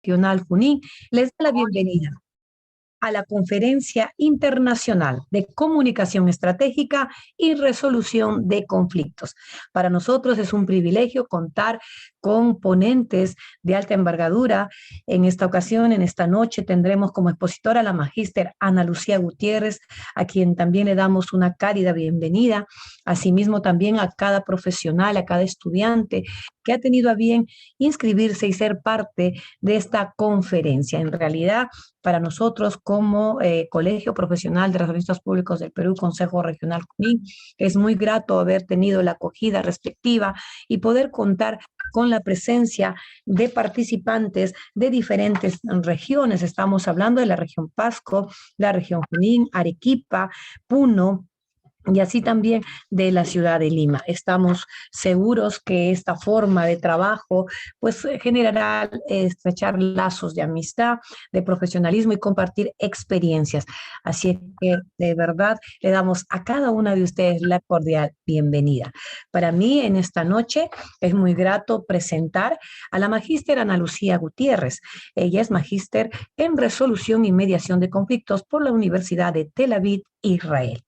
Regional Junín les da la bienvenida a la Conferencia Internacional de Comunicación Estratégica y Resolución de Conflictos. Para nosotros es un privilegio contar con ponentes de alta envergadura. En esta ocasión, en esta noche, tendremos como expositora a la magíster Ana Lucía Gutiérrez, a quien también le damos una cálida bienvenida. Asimismo, también a cada profesional, a cada estudiante que ha tenido a bien inscribirse y ser parte de esta conferencia. En realidad, para nosotros como Colegio Profesional de Relacionistas Públicos del Perú, Consejo Regional Junín, es muy grato haber tenido la acogida respectiva y poder contar con la presencia de participantes de diferentes regiones. Estamos hablando de la región Pasco, la región Junín, Arequipa, Puno, y así también de la ciudad de Lima. Estamos seguros que esta forma de trabajo pues generará estrechar lazos de amistad, de profesionalismo y compartir experiencias. Así que de verdad le damos a cada una de ustedes la cordial bienvenida. Para mí en esta noche es muy grato presentar a la magíster Ana Lucía Gutiérrez. Ella es magíster en resolución y mediación de conflictos por la Universidad de Tel Aviv, Israel.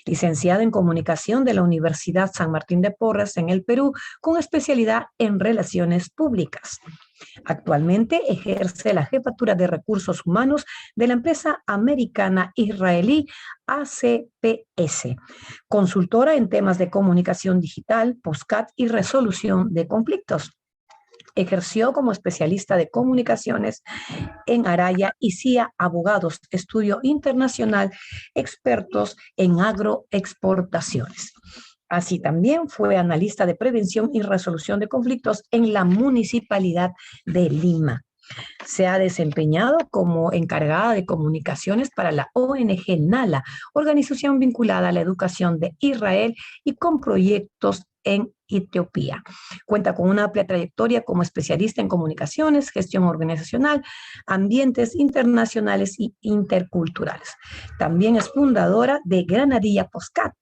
Licenciada en Comunicación de la Universidad San Martín de Porres en el Perú, con especialidad en Relaciones Públicas. Actualmente ejerce la jefatura de recursos humanos de la empresa americana israelí ACPS, consultora en temas de comunicación digital, postcat y resolución de conflictos. Ejerció como especialista de comunicaciones en Araya y CIA Abogados, estudio internacional, expertos en agroexportaciones. Así también fue analista de prevención y resolución de conflictos en la Municipalidad de Lima. Se ha desempeñado como encargada de comunicaciones para la ONG NALA, organización vinculada a la educación de Israel y con proyectos en Etiopía. Cuenta con una amplia trayectoria como especialista en comunicaciones, gestión organizacional, ambientes internacionales y interculturales. También es fundadora de Granadilla Postcat,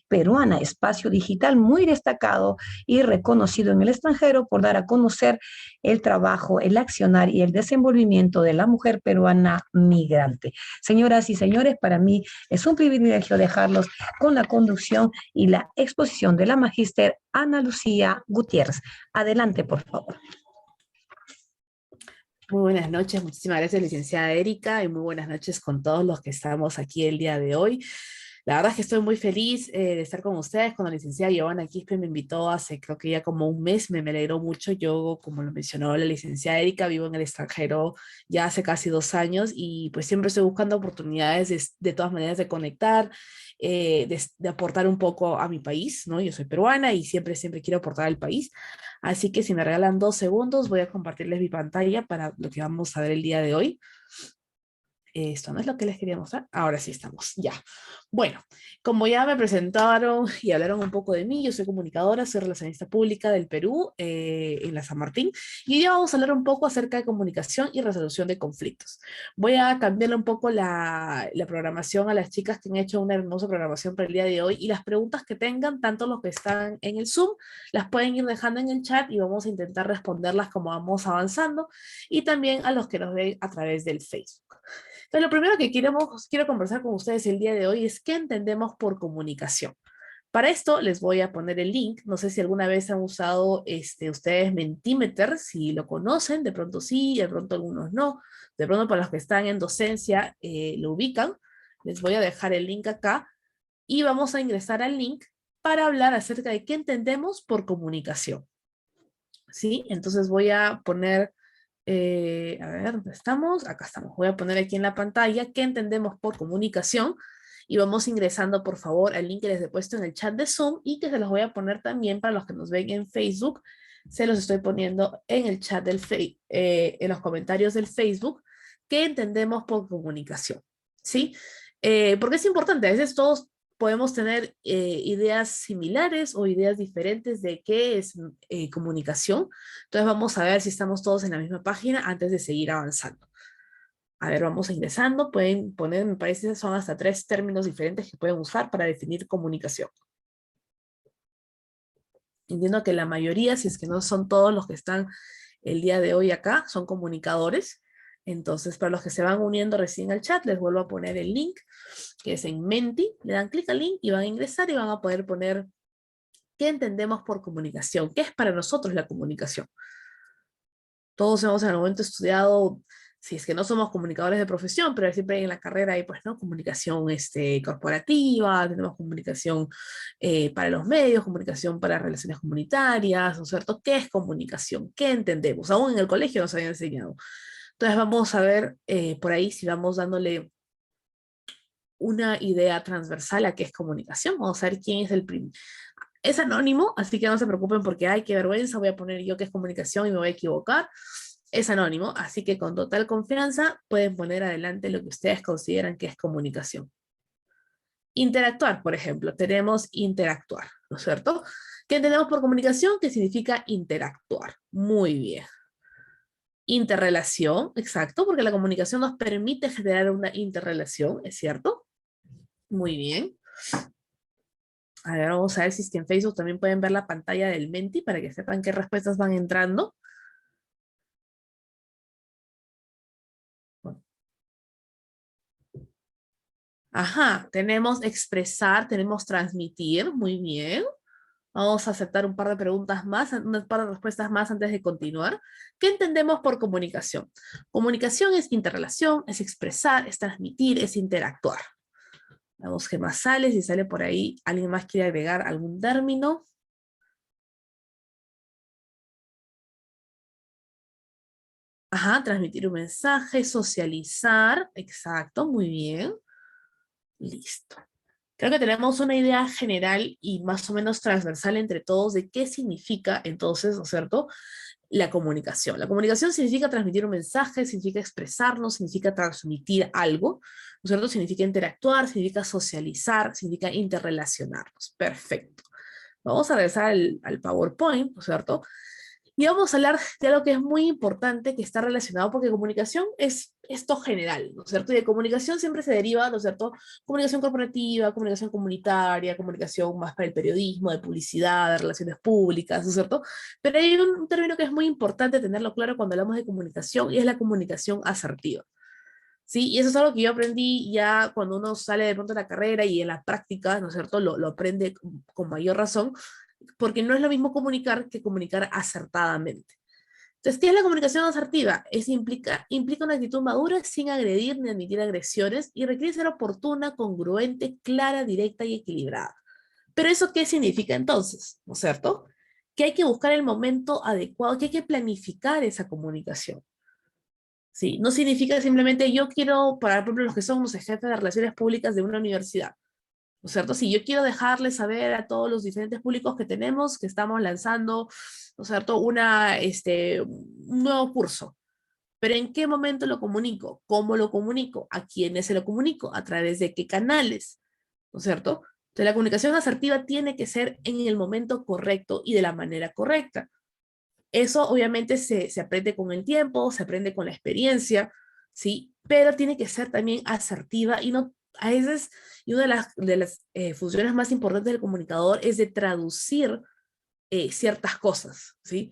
peruana, espacio digital muy destacado y reconocido en el extranjero por dar a conocer el trabajo, el accionar y el desenvolvimiento de la mujer peruana migrante. Señoras y señores, para mí es un privilegio dejarlos con la conducción y la exposición de la magíster Ana Lucía Gutiérrez. Adelante, por favor. Muy buenas noches, muchísimas gracias, licenciada Erika, y muy buenas noches con todos los que estamos aquí el día de hoy. La verdad es que estoy muy feliz de estar con ustedes. Cuando la licenciada Giovanna Quispe me invitó hace creo que ya como un mes, me alegró mucho. Yo, como lo mencionó la licenciada Erika, vivo en el extranjero ya hace casi 2 años y pues siempre estoy buscando oportunidades de todas maneras de conectar, de aportar un poco a mi país, ¿no? Yo soy peruana y siempre quiero aportar al país. Así que si me regalan 2 segundos, voy a compartirles mi pantalla para lo que vamos a ver el día de hoy. Esto no es lo que les quería mostrar. Ahora sí estamos, ya. Bueno, como ya me presentaron y hablaron un poco de mí, yo soy comunicadora, soy relacionista pública del Perú, en la San Martín, y hoy día vamos a hablar un poco acerca de comunicación y resolución de conflictos. Voy a cambiarle un poco la programación a las chicas que han hecho una hermosa programación para el día de hoy, y las preguntas que tengan, tanto los que están en el Zoom, las pueden ir dejando en el chat y vamos a intentar responderlas como vamos avanzando, y también a los que nos ven a través del Facebook. Entonces, lo primero que quiero conversar con ustedes el día de hoy es qué entendemos por comunicación. Para esto les voy a poner el link. No sé si alguna vez han usado ustedes Mentimeter, si lo conocen, de pronto sí, de pronto algunos no. De pronto para los que están en docencia lo ubican. Les voy a dejar el link acá y vamos a ingresar al link para hablar acerca de qué entendemos por comunicación. ¿Sí? Entonces voy a poner... a ver, ¿dónde estamos? Acá estamos. Voy a poner aquí en la pantalla qué entendemos por comunicación y vamos ingresando, por favor, al link que les he puesto en el chat de Zoom y que se los voy a poner también para los que nos ven en Facebook. Se los estoy poniendo en el chat en los comentarios del Facebook, qué entendemos por comunicación, ¿sí? Porque es importante, a veces todos podemos tener ideas similares o ideas diferentes de qué es comunicación. Entonces vamos a ver si estamos todos en la misma página antes de seguir avanzando. A ver, vamos ingresando. Pueden poner, me parece que son hasta 3 términos diferentes que pueden usar para definir comunicación. Entiendo que la mayoría, si es que no son todos los que están el día de hoy acá son comunicadores. Entonces, para los que se van uniendo recién al chat, les vuelvo a poner el link, que es en Menti. Le dan clic al link y van a ingresar y van a poder poner qué entendemos por comunicación, qué es para nosotros la comunicación. Todos hemos en algún momento estudiado, si es que no somos comunicadores de profesión, pero siempre en la carrera hay, pues, ¿no? Comunicación corporativa, tenemos comunicación para los medios, comunicación para relaciones comunitarias, ¿no es cierto? ¿Qué es comunicación? ¿Qué entendemos? Aún en el colegio nos habían enseñado. Entonces vamos a ver por ahí si vamos dándole una idea transversal a qué es comunicación. Vamos a ver quién es el primero. Es anónimo, así que no se preocupen porque, ay, qué vergüenza, voy a poner yo qué es comunicación y me voy a equivocar. Es anónimo, así que con total confianza pueden poner adelante lo que ustedes consideran que es comunicación. Interactuar, por ejemplo, tenemos interactuar, ¿no es cierto? ¿Qué entendemos por comunicación? ¿Qué significa interactuar? Muy bien. Interrelación, exacto, porque la comunicación nos permite generar una interrelación, ¿es cierto? Muy bien. A ver, vamos a ver si es que en Facebook también pueden ver la pantalla del Menti para que sepan qué respuestas van entrando. Ajá, tenemos expresar, tenemos transmitir, muy bien. Vamos a aceptar un par de preguntas más, un par de respuestas más antes de continuar. ¿Qué entendemos por comunicación? Comunicación es interrelación, es expresar, es transmitir, es interactuar. Vamos qué más sale, si sale por ahí, ¿alguien más quiere agregar algún término? Ajá, transmitir un mensaje, socializar, exacto, muy bien. Listo. Creo que tenemos una idea general y más o menos transversal entre todos de qué significa entonces, ¿no es cierto?, la comunicación. La comunicación significa transmitir un mensaje, significa expresarnos, significa transmitir algo, ¿no es cierto? Significa interactuar, significa socializar, significa interrelacionarnos. Perfecto. Vamos a regresar al PowerPoint, ¿no es cierto? Y vamos a hablar de algo que es muy importante, que está relacionado, porque comunicación es esto general, ¿no es cierto? Y de comunicación siempre se deriva, ¿no es cierto? Comunicación corporativa, comunicación comunitaria, comunicación más para el periodismo, de publicidad, de relaciones públicas, ¿no es cierto? Pero hay un término que es muy importante tenerlo claro cuando hablamos de comunicación, y es la comunicación asertiva. ¿Sí? Y eso es algo que yo aprendí ya cuando uno sale de pronto de la carrera y en la práctica, ¿no es cierto? Lo aprende con mayor razón, porque no es lo mismo comunicar que comunicar acertadamente. Entonces, ¿qué es la comunicación asertiva? Implica una actitud madura sin agredir ni admitir agresiones y requiere ser oportuna, congruente, clara, directa y equilibrada. Pero ¿eso qué significa entonces? ¿No es cierto? Que hay que buscar el momento adecuado, que hay que planificar esa comunicación. ¿Sí? No significa simplemente yo quiero, por ejemplo, los que son los jefes de relaciones públicas de una universidad, ¿no es cierto? Si yo quiero dejarles saber a todos los diferentes públicos que tenemos que estamos lanzando, ¿no es cierto?, un nuevo curso. Pero ¿en qué momento lo comunico? ¿Cómo lo comunico? ¿A quiénes se lo comunico? ¿A través de qué canales? ¿No es cierto? Entonces la comunicación asertiva tiene que ser en el momento correcto y de la manera correcta. Eso obviamente se aprende con el tiempo, se aprende con la experiencia, ¿sí? Pero tiene que ser también asertiva y no, a veces, y una de las funciones más importantes del comunicador es de traducir ciertas cosas, ¿sí?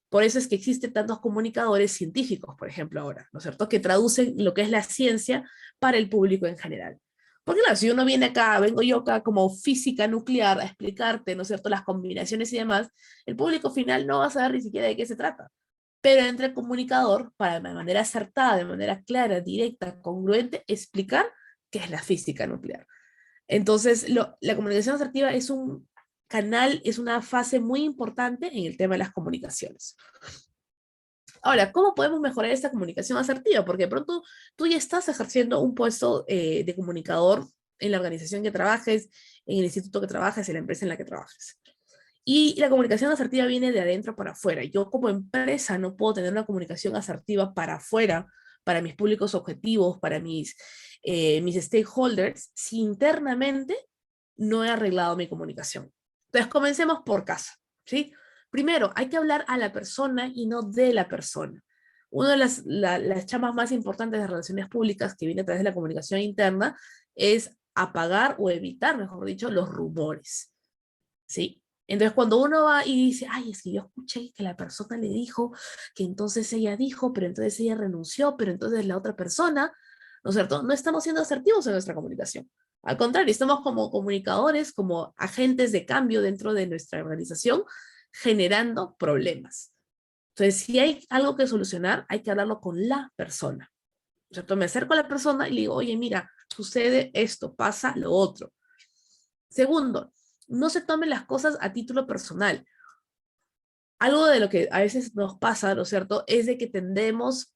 Por eso es que existen tantos comunicadores científicos, por ejemplo, ahora, ¿no es cierto?, que traducen lo que es la ciencia para el público en general. Porque claro, si uno viene acá, vengo yo acá como física nuclear a explicarte, ¿no es cierto?, las combinaciones y demás, el público final no va a saber ni siquiera de qué se trata. Pero entra el comunicador para de manera acertada, de manera clara, directa, congruente, explicar qué es la física nuclear. Entonces, la comunicación asertiva es un canal, es una fase muy importante en el tema de las comunicaciones. Ahora, ¿cómo podemos mejorar esta comunicación asertiva? Porque de pronto tú ya estás ejerciendo un puesto de comunicador en la organización que trabajes, en el instituto que trabajes, en la empresa en la que trabajes. Y la comunicación asertiva viene de adentro para afuera. Yo como empresa no puedo tener una comunicación asertiva para afuera, para mis públicos objetivos, para mis stakeholders, si internamente no he arreglado mi comunicación. Entonces, comencemos por casa, ¿sí? Primero, hay que hablar a la persona y no de la persona. Una de las chamas más importantes de relaciones públicas que viene a través de la comunicación interna es apagar o evitar, mejor dicho, los rumores, ¿sí? Entonces, cuando uno va y dice, ay, es que yo escuché que la persona le dijo, que entonces ella dijo, pero entonces ella renunció, pero entonces la otra persona, ¿no es cierto? No estamos siendo asertivos en nuestra comunicación. Al contrario, estamos como comunicadores, como agentes de cambio dentro de nuestra organización, generando problemas. Entonces, si hay algo que solucionar, hay que hablarlo con la persona. ¿No es cierto? Me acerco a la persona y le digo, oye, mira, sucede esto, pasa lo otro. Segundo, no se tomen las cosas a título personal. Algo de lo que a veces nos pasa, ¿no es cierto?, es de que tendemos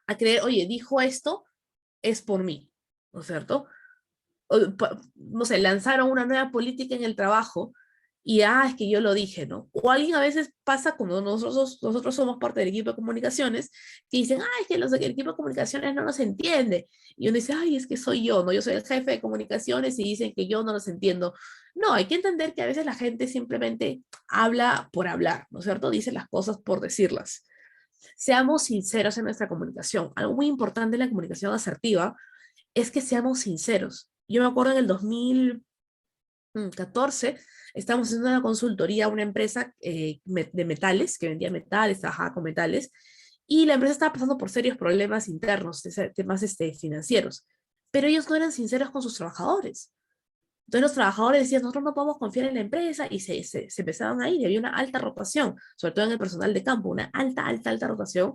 a creer, oye, dijo esto, es por mí, ¿no es cierto? No sé, lanzaron una nueva política en el trabajo y, es que yo lo dije, ¿no? O alguien a veces pasa cuando nosotros somos parte del equipo de comunicaciones, que dicen, es que el equipo de comunicaciones no nos entiende. Y uno dice, ay, es que soy yo, ¿no? Yo soy el jefe de comunicaciones y dicen que yo no los entiendo. No, hay que entender que a veces la gente simplemente habla por hablar, ¿no es cierto? Dice las cosas por decirlas. Seamos sinceros en nuestra comunicación. Algo muy importante en la comunicación asertiva es que seamos sinceros. Yo me acuerdo en el 2014, estábamos haciendo una consultoría a una empresa de metales, que vendía metales, trabajaba con metales, y la empresa estaba pasando por serios problemas internos, temas financieros, pero ellos no eran sinceros con sus trabajadores. Entonces los trabajadores decían, nosotros no podemos confiar en la empresa, y se empezaban a ir, y había una alta rotación, sobre todo en el personal de campo, una alta rotación,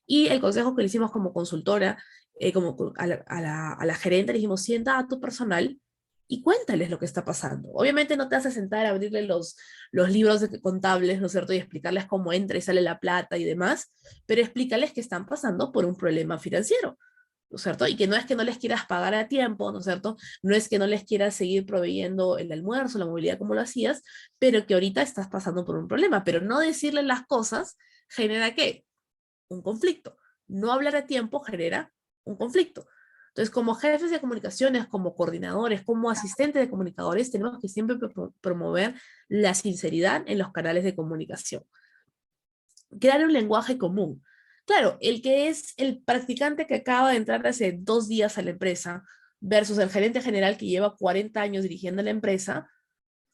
y el consejo que le hicimos como consultora, como a la gerente, le dijimos, sienta a tu personal y cuéntales lo que está pasando. Obviamente no te vas a sentar a abrirle los libros contables, ¿no es cierto?, y explicarles cómo entra y sale la plata y demás, pero explícales que están pasando por un problema financiero, ¿no es cierto? Y que no es que no les quieras pagar a tiempo, ¿no es cierto? No es que no les quieras seguir proveyendo el almuerzo, la movilidad como lo hacías, pero que ahorita estás pasando por un problema. Pero no decirle las cosas genera ¿qué? Un conflicto. No hablar a tiempo genera un conflicto. Entonces, como jefes de comunicaciones, como coordinadores, como asistentes de comunicadores, tenemos que siempre promover la sinceridad en los canales de comunicación. Crear un lenguaje común. Claro, el que es el practicante que acaba de entrar hace 2 días a la empresa versus el gerente general que lleva 40 años dirigiendo la empresa,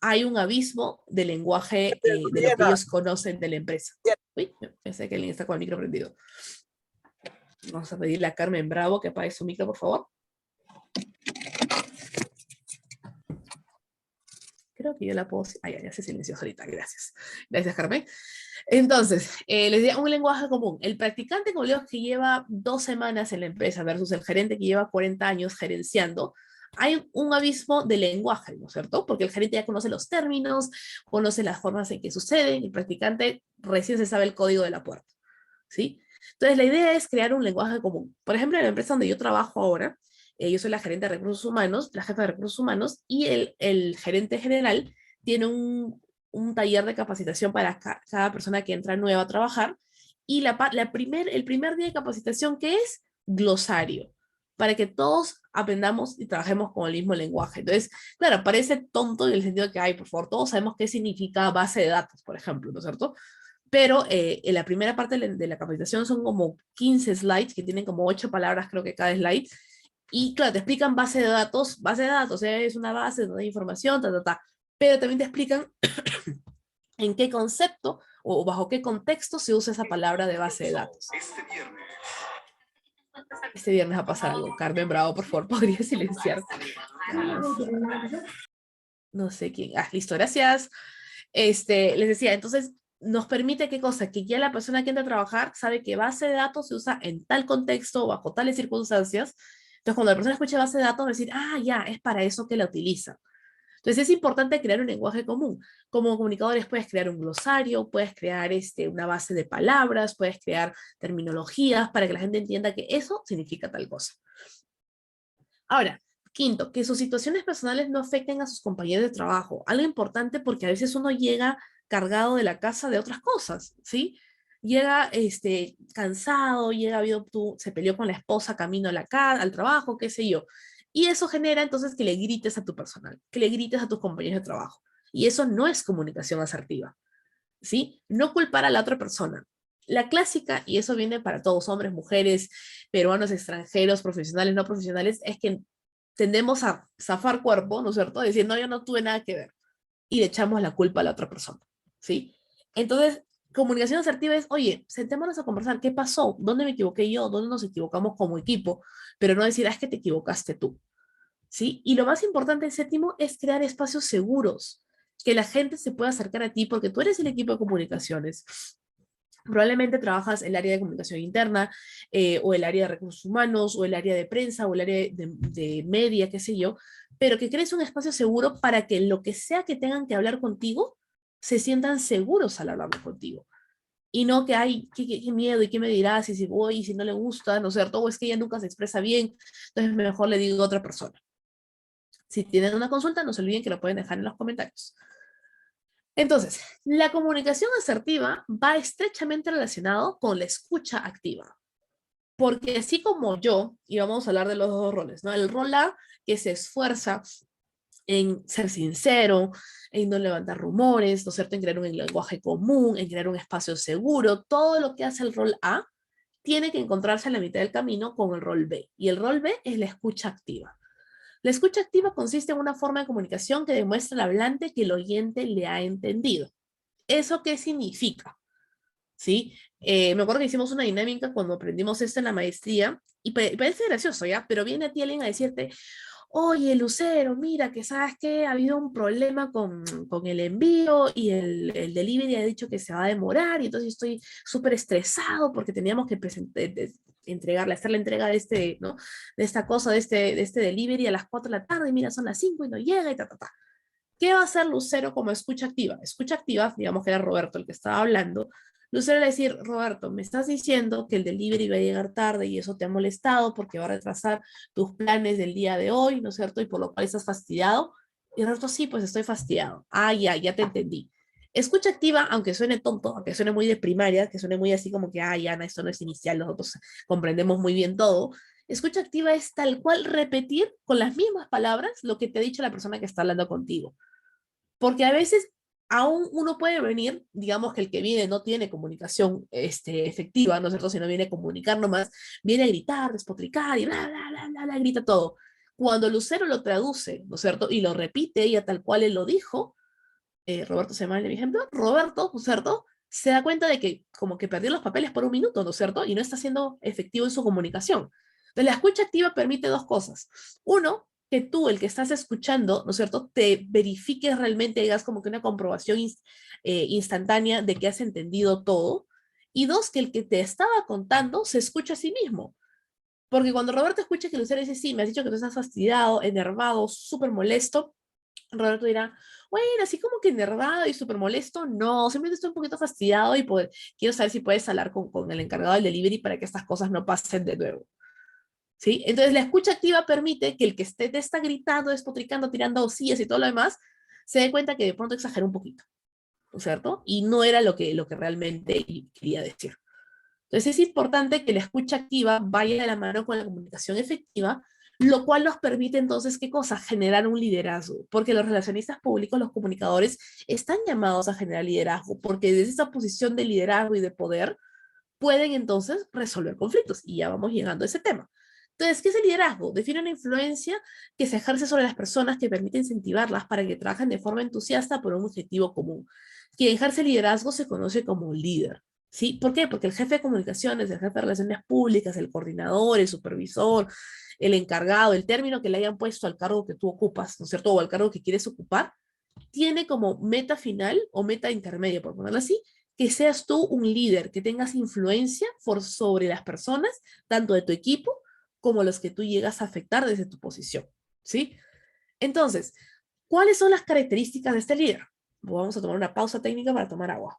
hay un abismo de lenguaje de lo que ellos conocen de la empresa. Uy, pensé que alguien está con el micro prendido. Vamos a pedirle a Carmen Bravo que apague su micro, por favor. Creo que yo la puedo... ya se silenció ahorita, gracias. Gracias, Carmen. Entonces, les diría un lenguaje común. El practicante, como digo, que lleva 2 semanas en la empresa versus el gerente que lleva 40 años gerenciando, hay un abismo de lenguaje, ¿no es cierto? Porque el gerente ya conoce los términos, conoce las formas en que suceden, y el practicante recién se sabe el código de la puerta, ¿sí? Entonces, la idea es crear un lenguaje común. Por ejemplo, en la empresa donde yo trabajo ahora, yo soy la gerente de recursos humanos, la jefa de recursos humanos, y el gerente general tiene un taller de capacitación para cada persona que entra nueva a trabajar, y el primer día de capacitación, que es glosario, para que todos aprendamos y trabajemos con el mismo lenguaje. Entonces, claro, parece tonto en el sentido de que, ay, por favor, todos sabemos qué significa base de datos, por ejemplo, ¿no es cierto? Pero en la primera parte de la capacitación son como 15 slides que tienen como 8 palabras, creo que cada slide. Y claro, te explican base de datos, es una base donde hay información, pero también te explican en qué concepto o bajo qué contexto se usa esa palabra de base de datos. Este viernes va a pasar algo. Carmen Bravo, por favor, ¿podría silenciar? No sé quién. Listo, gracias. Les decía, entonces, nos permite qué cosa, que ya la persona que entra a trabajar sabe que base de datos se usa en tal contexto, bajo tales circunstancias. Entonces, cuando la persona escucha base de datos, va a decir, ya, es para eso que la utiliza. Entonces, es importante crear un lenguaje común. Como comunicadores puedes crear un glosario, puedes crear una base de palabras, puedes crear terminologías para que la gente entienda que eso significa tal cosa. Ahora, quinto, que sus situaciones personales no afecten a sus compañeros de trabajo. Algo importante, porque a veces uno llega cargado de la casa de otras cosas, ¿sí? Llega cansado, se peleó con la esposa camino a al trabajo, qué sé yo. Y eso genera entonces que le grites a tu personal, que le grites a tus compañeros de trabajo. Y eso no es comunicación asertiva, ¿sí? No culpar a la otra persona. La clásica, y eso viene para todos, hombres, mujeres, peruanos, extranjeros, profesionales, no profesionales, es que tendemos a zafar cuerpo, ¿no es cierto? Decir, no, yo no tuve nada que ver. y le echamos la culpa a la otra persona, ¿sí? Entonces, comunicación asertiva es, oye, sentémonos a conversar, ¿qué pasó? ¿Dónde me equivoqué yo? ¿Dónde nos equivocamos como equipo? Pero no decir, es que te equivocaste tú, ¿sí? Y lo más importante, el séptimo, es crear espacios seguros, que la gente se pueda acercar a ti, porque tú eres el equipo de comunicaciones. Probablemente trabajas el área de comunicación interna, o el área de recursos humanos, o el área de prensa, o el área de media, qué sé yo, pero que crees un espacio seguro para que lo que sea que tengan que hablar contigo, se sientan seguros al hablar contigo. Y no que hay, qué miedo, y qué me dirás, y si voy, y si no le gusta, ¿no es cierto? O es que ella nunca se expresa bien, entonces mejor le digo a otra persona. Si tienen una consulta, no se olviden que lo pueden dejar en los comentarios. Entonces, la comunicación asertiva va estrechamente relacionado con la escucha activa. Porque así como yo, y vamos a hablar de los dos roles, ¿no? El rol A, que se esfuerza en ser sincero, en no levantar rumores, ¿no es cierto? En crear un lenguaje común, en crear un espacio seguro, todo lo que hace el rol A tiene que encontrarse en la mitad del camino con el rol B. Y el rol B es la escucha activa. La escucha activa consiste en una forma de comunicación que demuestra al hablante que el oyente le ha entendido. ¿Eso qué significa? ¿Sí? Me acuerdo que hicimos una dinámica cuando aprendimos esto en la maestría y parece gracioso, ¿ya? Pero viene a ti alguien a decirte, oye, Lucero, mira, que sabes que ha habido un problema con el envío y el delivery ha dicho que se va a demorar y entonces estoy súper estresado porque teníamos que entregarle, hacer la entrega de este, ¿no? De esta cosa, de este delivery a las 4 de la tarde y mira, son las 5 y no llega y ta, ta, ta. ¿Qué va a hacer Lucero como escucha activa? Escucha activa, digamos que era Roberto el que estaba hablando. Lucero le va a decir, Roberto, me estás diciendo que el delivery va a llegar tarde y eso te ha molestado porque va a retrasar tus planes del día de hoy, ¿no es cierto? Y por lo cual estás fastidiado. Y Roberto, sí, pues estoy fastidiado. Ah, ya te entendí. Escucha activa, aunque suene tonto, aunque suene muy de primaria, que suene muy así como que, Ana, esto no es inicial, nosotros comprendemos muy bien todo. Escucha activa es tal cual repetir con las mismas palabras lo que te ha dicho la persona que está hablando contigo. Porque a veces aún uno puede venir, digamos que el que viene no tiene comunicación efectiva, ¿no es cierto? Si no viene a comunicar nomás, viene a gritar, despotricar y bla, bla, bla, bla, bla, grita todo. Cuando Lucero lo traduce, ¿no es cierto? Y lo repite ella tal cual él lo dijo, Roberto se llama el ejemplo, Roberto, ¿no es cierto? Se da cuenta de que como que perdió los papeles por un minuto, ¿no es cierto? Y no está siendo efectivo en su comunicación. Entonces, la escucha activa permite dos cosas. Uno, que tú, el que estás escuchando, ¿no es cierto?, te verifiques realmente, hagas como que una comprobación instantánea de que has entendido todo. Y dos, que el que te estaba contando se escucha a sí mismo. Porque cuando Roberto escucha que Lucero dice, sí, me has dicho que tú estás fastidiado, enervado, súper molesto, Roberto dirá, bueno, así como que enervado y súper molesto, no, simplemente estoy un poquito fastidiado y pues, quiero saber si puedes hablar con el encargado del delivery para que estas cosas no pasen de nuevo. ¿Sí? Entonces la escucha activa permite que el que te está gritando, despotricando, tirando sillas y todo lo demás, se dé cuenta que de pronto exageró un poquito, ¿no es cierto? Y no era lo que realmente quería decir. Entonces es importante que la escucha activa vaya de la mano con la comunicación efectiva, lo cual nos permite entonces, ¿qué cosa? Generar un liderazgo, porque los relacionistas públicos, los comunicadores, están llamados a generar liderazgo, porque desde esa posición de liderazgo y de poder pueden entonces resolver conflictos. Y ya vamos llegando a ese tema. Entonces, ¿qué es el liderazgo? Define una influencia que se ejerce sobre las personas que permite incentivarlas para que trabajen de forma entusiasta por un objetivo común. Quien ejerce liderazgo se conoce como líder. ¿Sí? ¿Por qué? Porque el jefe de comunicaciones, el jefe de relaciones públicas, el coordinador, el supervisor, el encargado, el término que le hayan puesto al cargo que tú ocupas, ¿no es cierto? O al cargo que quieres ocupar, tiene como meta final o meta intermedia, por ponerlo así, que seas tú un líder, que tengas influencia sobre las personas, tanto de tu equipo como los que tú llegas a afectar desde tu posición, ¿sí? Entonces, ¿cuáles son las características de este líder? Vamos a tomar una pausa técnica para tomar agua.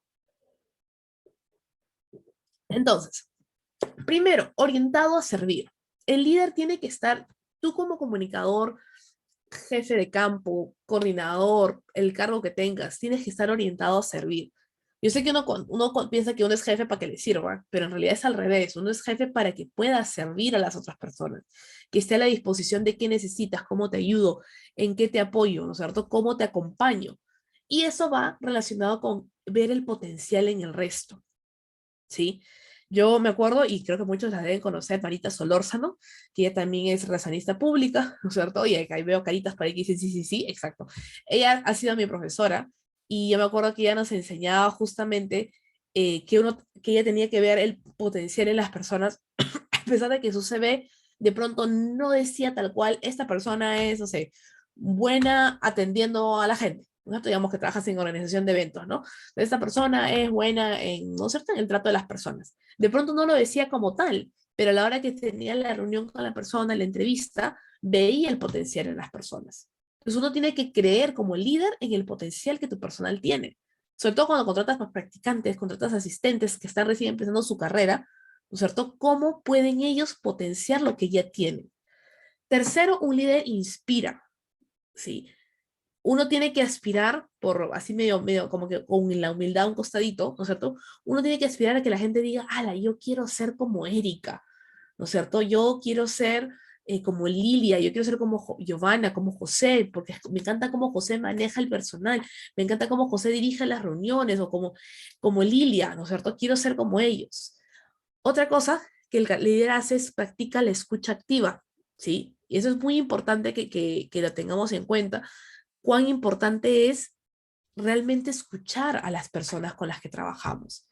Entonces, primero, orientado a servir. El líder tiene que estar, tú como comunicador, jefe de campo, coordinador, el cargo que tengas, tienes que estar orientado a servir. Yo sé que uno piensa que uno es jefe para que le sirva, pero en realidad es al revés. Uno es jefe para que pueda servir a las otras personas, que esté a la disposición de qué necesitas, cómo te ayudo, en qué te apoyo, ¿no es cierto? Cómo te acompaño. Y eso va relacionado con ver el potencial en el resto, ¿sí? Yo me acuerdo, y creo que muchos la deben conocer, Marita Solórzano, que ella también es relacionista pública, ¿no es cierto? Y ahí veo caritas para ahí que dicen sí, sí, sí, exacto. Ella ha sido mi profesora, y yo me acuerdo que ella nos enseñaba justamente que ella tenía que ver el potencial en las personas, a pesar de que su CV de pronto no decía tal cual, esta persona es, no sé, buena atendiendo a la gente. ¿No? Digamos que trabajas en organización de eventos, ¿no? Esta persona es buena en, ¿no es cierto?, en el trato de las personas. De pronto no lo decía como tal, pero a la hora que tenía la reunión con la persona, la entrevista, veía el potencial en las personas. Entonces uno tiene que creer como líder en el potencial que tu personal tiene. Sobre todo cuando contratas a practicantes, contratas asistentes que están recién empezando su carrera, ¿no es cierto? ¿Cómo pueden ellos potenciar lo que ya tienen? Tercero, un líder inspira, ¿sí? Uno tiene que aspirar por, así medio como que con la humildad a un costadito, ¿no es cierto? Uno tiene que aspirar a que la gente diga, ala, yo quiero ser como Erika, ¿no es cierto? Yo quiero ser como Lilia, yo quiero ser como Giovanna, como José, porque me encanta cómo José maneja el personal, me encanta cómo José dirige las reuniones, o como Lilia, ¿no es cierto? Quiero ser como ellos. Otra cosa que el líder hace es practica la escucha activa, ¿sí? Y eso es muy importante que lo tengamos en cuenta, cuán importante es realmente escuchar a las personas con las que trabajamos.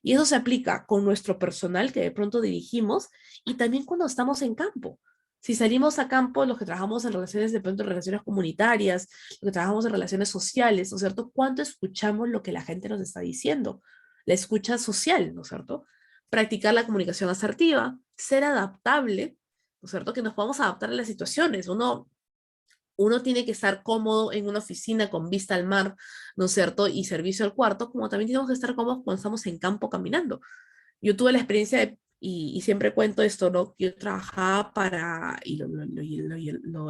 Y eso se aplica con nuestro personal que de pronto dirigimos y también cuando estamos en campo. Si salimos a campo, los que trabajamos en relaciones, de pronto en relaciones comunitarias, los que trabajamos en relaciones sociales, ¿no es cierto? ¿Cuánto escuchamos lo que la gente nos está diciendo? La escucha social, ¿no es cierto? Practicar la comunicación asertiva, ser adaptable, ¿no es cierto? Que nos podamos adaptar a las situaciones. Uno tiene que estar cómodo en una oficina con vista al mar, ¿no es cierto? Y servicio al cuarto, como también tenemos que estar cómodos cuando estamos en campo caminando. Yo tuve la experiencia y siempre cuento esto, ¿no? Yo trabajaba para, y lo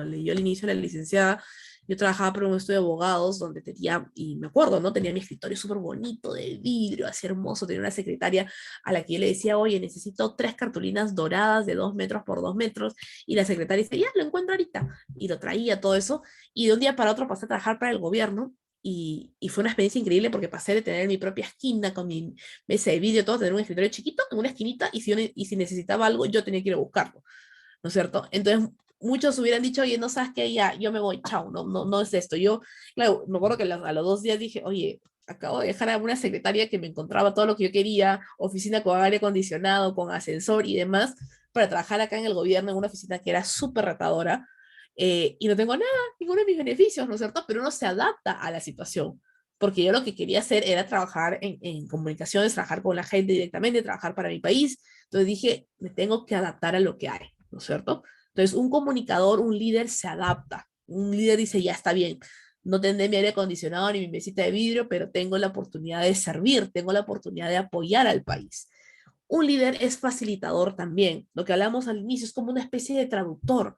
leí al inicio de la licenciada, yo trabajaba para un estudio de abogados donde tenía, y me acuerdo, ¿no? Tenía mi escritorio súper bonito de vidrio, así hermoso, tenía una secretaria a la que yo le decía, oye, necesito 3 cartulinas doradas de 2 metros por 2 metros, y la secretaria dice, ya, lo encuentro ahorita, y lo traía todo eso, y de un día para otro pasé a trabajar para el gobierno, y fue una experiencia increíble porque pasé de tener mi propia esquina con mi mesa de vídeo, todo, tener un escritorio chiquito en una esquinita y si necesitaba algo yo tenía que ir a buscarlo, ¿no es cierto? Entonces muchos hubieran dicho, oye, no sabes qué, ya, yo me voy, chao, no, no, no es esto. Yo, claro, me acuerdo que a los 2 días dije, oye, acabo de dejar a una secretaria que me encontraba todo lo que yo quería, oficina con aire acondicionado, con ascensor y demás, para trabajar acá en el gobierno, en una oficina que era súper retadora, y no tengo nada, ninguno de mis beneficios, ¿no es cierto? Pero uno se adapta a la situación porque yo lo que quería hacer era trabajar en comunicaciones, trabajar con la gente directamente, trabajar para mi país. Entonces dije, me tengo que adaptar a lo que hay, ¿no es cierto? Entonces un comunicador, un líder se adapta. Un líder dice, ya está bien, no tendré mi aire acondicionado ni mi mesita de vidrio, pero tengo la oportunidad de servir, tengo la oportunidad de apoyar al país. Un líder es facilitador también. Lo que hablamos al inicio es como una especie de traductor,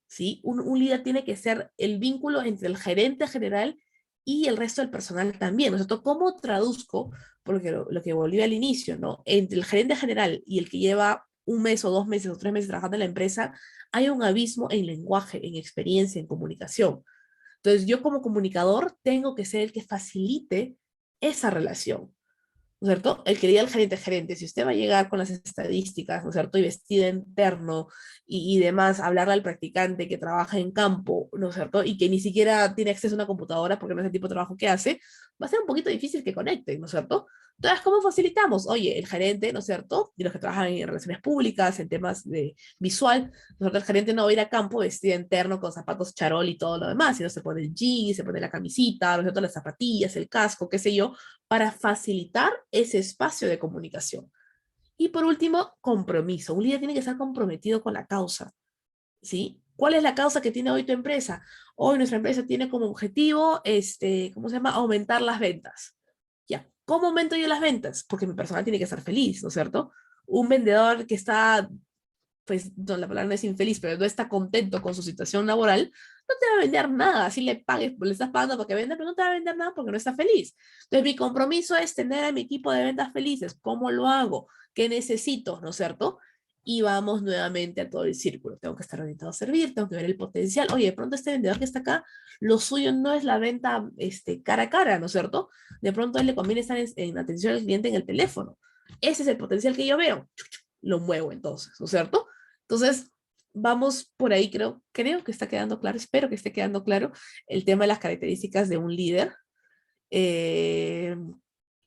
¿sí? Un líder tiene que ser el vínculo entre el gerente general y el resto del personal también. Nosotros, ¿cómo traduzco? Porque lo que volví al inicio, ¿no? Entre el gerente general y el que lleva 1 mes o 2 meses o 3 meses trabajando en la empresa, hay un abismo en lenguaje, en experiencia, en comunicación. Entonces, yo como comunicador tengo que ser el que facilite esa relación. ¿No es cierto? El que diga al gerente, si usted va a llegar con las estadísticas, ¿no es cierto? Y vestida en terno y demás, hablarle al practicante que trabaja en campo, ¿no es cierto? Y que ni siquiera tiene acceso a una computadora porque no es el tipo de trabajo que hace, va a ser un poquito difícil que conecten, ¿no es cierto? Entonces, ¿cómo facilitamos? Oye, el gerente, ¿no es cierto? Y los que trabajan en relaciones públicas, en temas de visual, ¿no es cierto? El gerente no va a ir a campo vestido en terno con zapatos charol y todo lo demás, sino se pone el jean, se pone la camisita, ¿no es cierto? Las zapatillas, el casco, qué sé yo, para facilitar ese espacio de comunicación. Y por último, compromiso. Un líder tiene que estar comprometido con la causa, ¿sí? ¿Cuál es la causa que tiene hoy tu empresa? Hoy nuestra empresa tiene como objetivo, ¿cómo se llama? Aumentar las ventas. Ya, ¿cómo aumento yo las ventas? Porque mi personal tiene que estar feliz, ¿no es cierto? Un vendedor que está, pues, no, la palabra no es infeliz, pero no está contento con su situación laboral, no te va a vender nada. Así le pagues, le estás pagando para que venda, pero no te va a vender nada porque no está feliz. Entonces, mi compromiso es tener a mi equipo de ventas felices. ¿Cómo lo hago? ¿Qué necesito? ¿No es cierto? Y vamos nuevamente a todo el círculo. Tengo que estar orientado a servir, tengo que ver el potencial. Oye, de pronto este vendedor que está acá, lo suyo no es la venta cara a cara, ¿no es cierto? De pronto a él le conviene estar en atención al cliente en el teléfono. Ese es el potencial que yo veo. Lo muevo entonces, ¿no es cierto? Entonces, vamos por ahí, creo que está quedando claro, espero que esté quedando claro el tema de las características de un líder. Eh,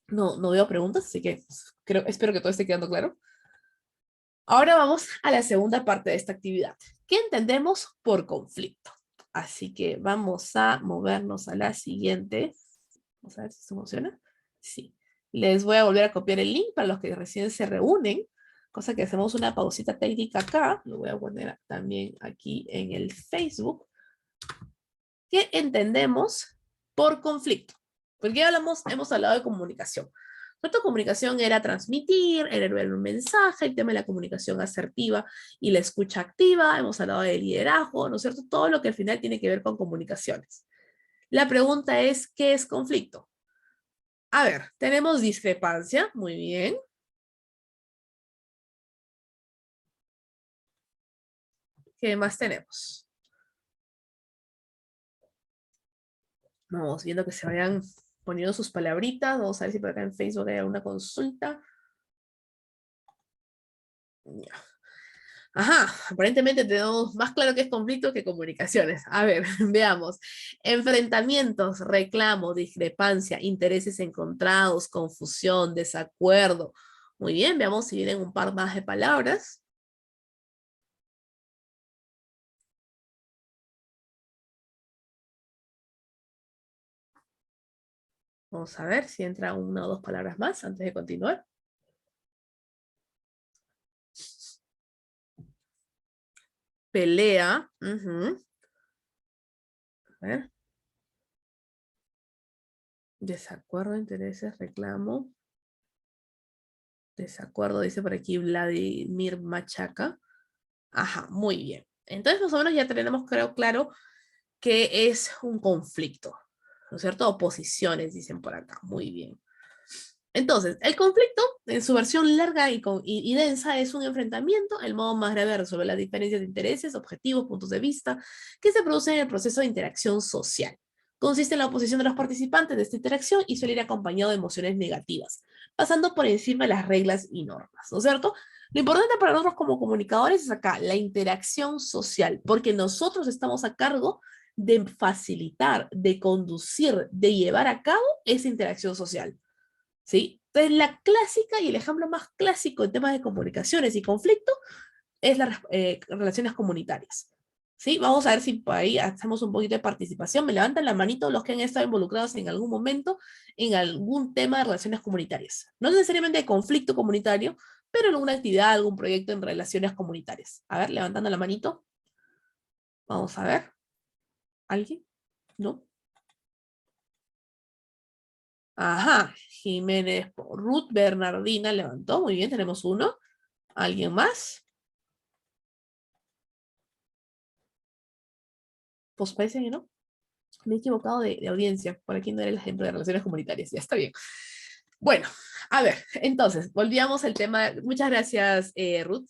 no veo preguntas, así que espero que todo esté quedando claro. Ahora vamos a la segunda parte de esta actividad. ¿Qué entendemos por conflicto? Así que vamos a movernos a la siguiente. Vamos a ver si esto funciona. Sí. Les voy a volver a copiar el link para los que recién se reúnen, cosa que hacemos una pausita técnica acá. Lo voy a poner también aquí en el Facebook. ¿Qué entendemos por conflicto? Porque ya hemos hablado de comunicación. Nuestra comunicación era transmitir, era enviar un mensaje, el tema de la comunicación asertiva y la escucha activa, hemos hablado de liderazgo, ¿no es cierto? Todo lo que al final tiene que ver con comunicaciones. La pregunta es, ¿qué es conflicto? A ver, tenemos discrepancia, muy bien. ¿Qué más tenemos? Vamos viendo que se vayan poniendo sus palabritas. Vamos a ver si por acá en Facebook hay alguna consulta. Ajá, aparentemente tenemos más claro que es conflicto que comunicaciones. A ver, veamos. Enfrentamientos, reclamo, discrepancia, intereses encontrados, confusión, desacuerdo. Muy bien, veamos si vienen un par más de palabras. Vamos a ver si entra una o dos palabras más antes de continuar. Pelea. A ver. Desacuerdo, intereses, reclamo. Desacuerdo, dice por aquí Vladimir Machaca. Ajá, muy bien. Entonces, más o menos ya tenemos, creo, claro que es un conflicto, ¿no es cierto? Oposiciones, dicen por acá. Muy bien. Entonces, el conflicto, en su versión larga y densa, es un enfrentamiento, el modo más grave de resolver las diferencias de intereses, objetivos, puntos de vista, que se producen en el proceso de interacción social. Consiste en la oposición de los participantes de esta interacción y suele ir acompañado de emociones negativas, pasando por encima de las reglas y normas, ¿no es cierto? Lo importante para nosotros como comunicadores es acá, la interacción social, porque nosotros estamos a cargo de facilitar, de conducir, de llevar a cabo esa interacción social. ¿Sí? Entonces, la clásica y el ejemplo más clásico en temas de comunicaciones y conflicto es las relaciones comunitarias. ¿Sí? Vamos a ver si por ahí hacemos un poquito de participación. Me levantan la manito los que han estado involucrados en algún momento en algún tema de relaciones comunitarias. No necesariamente de conflicto comunitario, pero en alguna actividad, algún proyecto en relaciones comunitarias. A ver, levantando la manito. Vamos a ver. ¿Alguien? ¿No? Ajá, Jiménez, Ruth Bernardina levantó, muy bien, tenemos uno. ¿Alguien más? Pues parece que no. Me he equivocado de audiencia. Por aquí no era el ejemplo de relaciones comunitarias. Ya está bien. Bueno, a ver, entonces, volvíamos al tema. Muchas gracias, Ruth.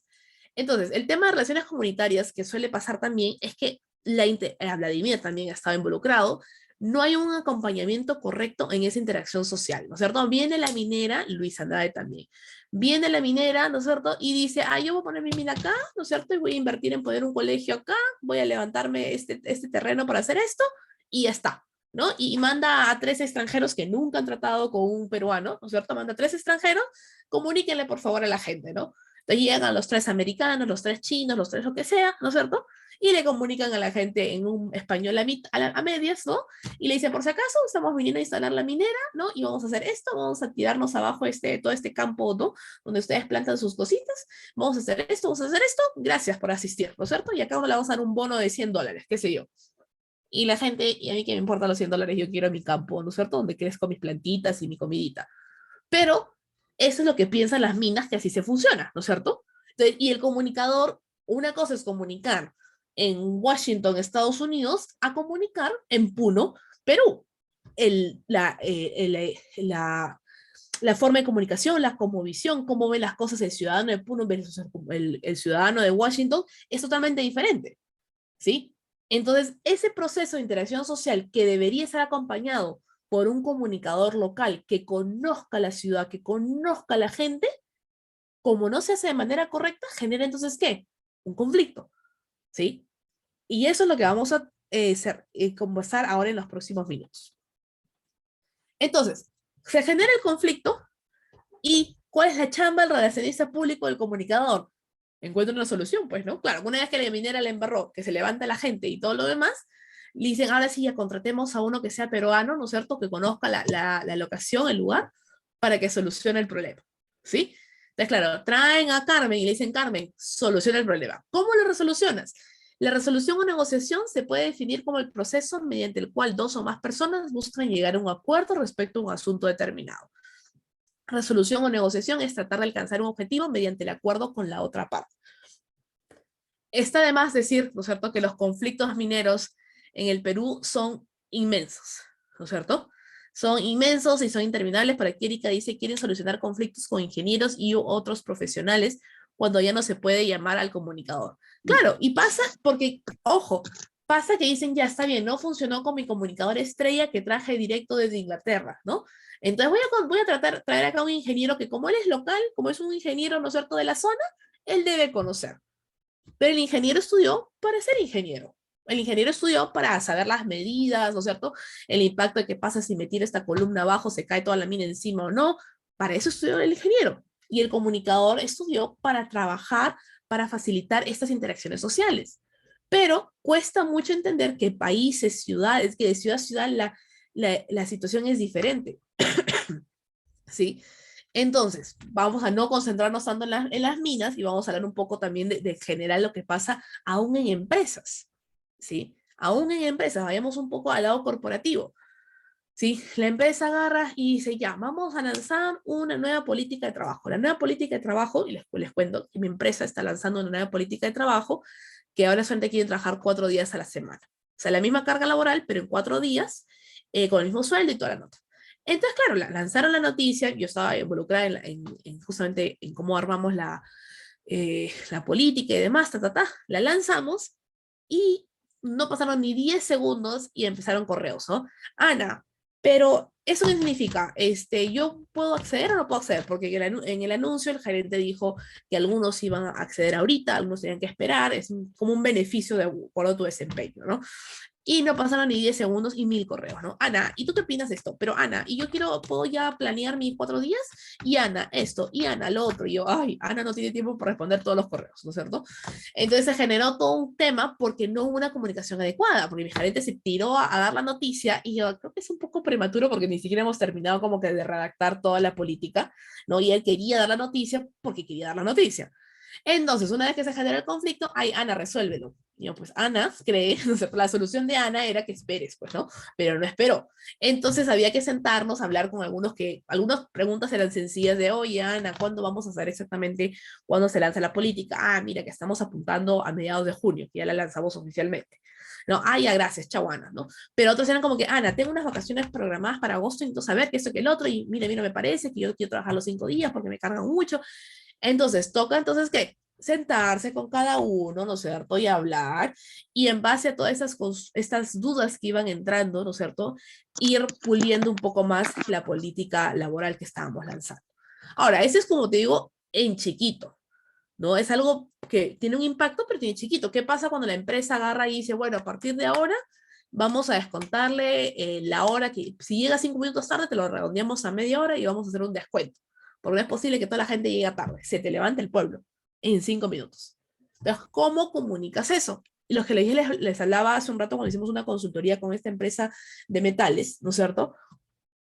Entonces, el tema de relaciones comunitarias que suele pasar también es que Vladimir también ha estado involucrado. No hay un acompañamiento correcto en esa interacción social, ¿no es cierto? Viene la minera, Luis Andrade también. Viene la minera, ¿no es cierto? Y dice, yo voy a poner mi mina acá, ¿no es cierto? Y voy a invertir en poner un colegio acá, voy a levantarme este terreno para hacer esto, y ya está. ¿No? Y manda a 3 extranjeros que nunca han tratado con un peruano, ¿no es cierto? Manda a 3 extranjeros, comuníquenle por favor a la gente, ¿no? Entonces llegan los 3 americanos, los 3 chinos, los 3 lo que sea, ¿no es cierto? Y le comunican a la gente en un español a medias, ¿no? Y le dicen, por si acaso, estamos viniendo a instalar la minera, ¿no? Y vamos a hacer esto, vamos a tirarnos abajo todo este campo, ¿no? Donde ustedes plantan sus cositas, vamos a hacer esto, vamos a hacer esto, gracias por asistir, ¿no es cierto? Y acá uno le vamos a dar un bono de $100, qué sé yo. Y la gente, y a mí que me importan los $100, yo quiero mi campo, ¿no es cierto? Donde crezco mis plantitas y mi comidita. Pero eso es lo que piensan las minas, que así se funciona, ¿no es cierto? Entonces, y el comunicador, una cosa es comunicar en Washington, Estados Unidos, a comunicar en Puno, Perú. La forma de comunicación, la cosmovisión, cómo ven las cosas el ciudadano de Puno versus el ciudadano de Washington es totalmente diferente, ¿sí? Entonces, ese proceso de interacción social que debería estar acompañado por un comunicador local que conozca la ciudad, que conozca a la gente, como no se hace de manera correcta, genera entonces, ¿qué? Un conflicto, ¿sí? Y eso es lo que vamos a conversar ahora en los próximos minutos. Entonces, se genera el conflicto y ¿cuál es la chamba del relacionista público del comunicador? Encuentra una solución, pues, ¿no? Claro, una vez que la minera la embarró, que se levanta la gente y todo lo demás, le dicen, ahora sí ya contratemos a uno que sea peruano, ¿no es cierto? Que conozca la locación, el lugar, para que solucione el problema, ¿sí? Entonces, claro, traen a Carmen y le dicen, Carmen, soluciona el problema. ¿Cómo lo resolucionas? La resolución o negociación se puede definir como el proceso mediante el cual dos o más personas buscan llegar a un acuerdo respecto a un asunto determinado. Resolución o negociación es tratar de alcanzar un objetivo mediante el acuerdo con la otra parte. Está de más decir, ¿no es cierto?, que los conflictos mineros en el Perú son inmensos, ¿no es cierto? Son inmensos y son interminables. Por aquí Erika dice, quieren solucionar conflictos con ingenieros y otros profesionales cuando ya no se puede llamar al comunicador. Claro, y pasa porque, ojo, pasa que dicen, ya está bien, no funcionó con mi comunicador estrella que traje directo desde Inglaterra, ¿no? Entonces voy a traer acá a un ingeniero que como él es local, como es un ingeniero, ¿no es cierto?, de la zona, él debe conocer. Pero el ingeniero estudió para ser ingeniero. El ingeniero estudió para saber las medidas, ¿no es cierto? El impacto de qué pasa si me tiro esta columna abajo, se cae toda la mina encima o no. Para eso estudió el ingeniero. Y el comunicador estudió para trabajar, para facilitar estas interacciones sociales. Pero cuesta mucho entender que países, ciudades, que de ciudad a ciudad la situación es diferente. ¿Sí? Entonces, vamos a no concentrarnos tanto en las minas y vamos a hablar un poco también de general lo que pasa aún en empresas, ¿sí? Aún en empresas, vayamos un poco al lado corporativo, ¿sí? La empresa agarra y dice, ya, vamos a lanzar una nueva política de trabajo. La nueva política de trabajo, y les cuento que mi empresa está lanzando una nueva política de trabajo que ahora solamente quieren trabajar 4 días a la semana. O sea, la misma carga laboral, pero en 4 días, con el mismo sueldo y toda la nota. Entonces, claro, lanzaron la noticia, yo estaba involucrada justamente en cómo armamos la política y demás, la lanzamos y no pasaron ni 10 segundos y empezaron correos, ¿no? Ana, pero ¿eso qué significa? ¿Yo puedo acceder o no puedo acceder? Porque en el anuncio el gerente dijo que algunos iban a acceder ahorita, algunos tenían que esperar, es como un beneficio de acuerdo a tu desempeño, ¿no? Y no pasaron ni 10 segundos y 1000 correos, ¿no? Ana, ¿y tú qué opinas de esto? Pero Ana, ¿y yo puedo ya planear mis 4 días? Y Ana, esto, y Ana, lo otro. Y yo, ay, Ana no tiene tiempo para responder todos los correos, ¿no es cierto? Entonces se generó todo un tema porque no hubo una comunicación adecuada, porque mi gerente se tiró a dar la noticia y yo creo que es un poco prematuro porque ni siquiera hemos terminado como que de redactar toda la política, ¿no? Y él quería dar la noticia porque quería dar la noticia. Entonces, una vez que se genera el conflicto, ay, Ana, resuélvelo. Y yo, pues Ana cree, no sé, la solución de Ana era que esperes, pues, ¿no? Pero no esperó. Entonces había que sentarnos a hablar con algunas preguntas eran sencillas de, oye, Ana, ¿cuándo vamos a hacer exactamente cuándo se lanza la política? Ah, mira, que estamos apuntando a mediados de junio, que ya la lanzamos oficialmente. No, ah, ya, gracias, chau, Ana, ¿no? Pero otros eran como que, Ana, tengo unas vacaciones programadas para agosto, entonces a ver, que esto, que el otro, y mira, a mí no me parece, que yo quiero trabajar los 5 días porque me cargan mucho. Entonces, toca entonces, ¿qué? Sentarse con cada uno, ¿no es cierto? Y hablar, y en base a todas estas dudas que iban entrando, ¿no es cierto? Ir puliendo un poco más la política laboral que estábamos lanzando. Ahora, ese es como te digo, en chiquito, ¿no? Es algo que tiene un impacto, pero tiene chiquito. ¿Qué pasa cuando la empresa agarra y dice, bueno, a partir de ahora vamos a descontarle la hora que, si llega 5 minutos tarde, te lo redondeamos a media hora y vamos a hacer un descuento? Porque no es posible que toda la gente llegue tarde. Se te levanta el pueblo en 5 minutos. Entonces, ¿cómo comunicas eso? Y los que les hablaba hace un rato cuando hicimos una consultoría con esta empresa de metales, ¿no es cierto?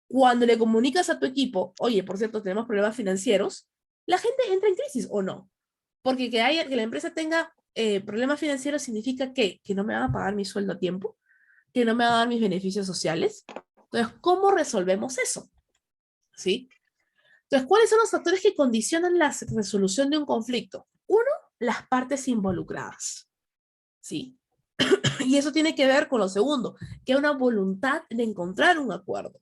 Cuando le comunicas a tu equipo, oye, por cierto, tenemos problemas financieros, la gente entra en crisis o no. Porque que la empresa tenga problemas financieros significa que no me van a pagar mi sueldo a tiempo, que no me van a dar mis beneficios sociales. Entonces, ¿cómo resolvemos eso? ¿Sí? Entonces, ¿cuáles son los factores que condicionan la resolución de un conflicto? Uno, las partes involucradas. ¿Sí? Y eso tiene que ver con lo segundo, que hay una voluntad de encontrar un acuerdo.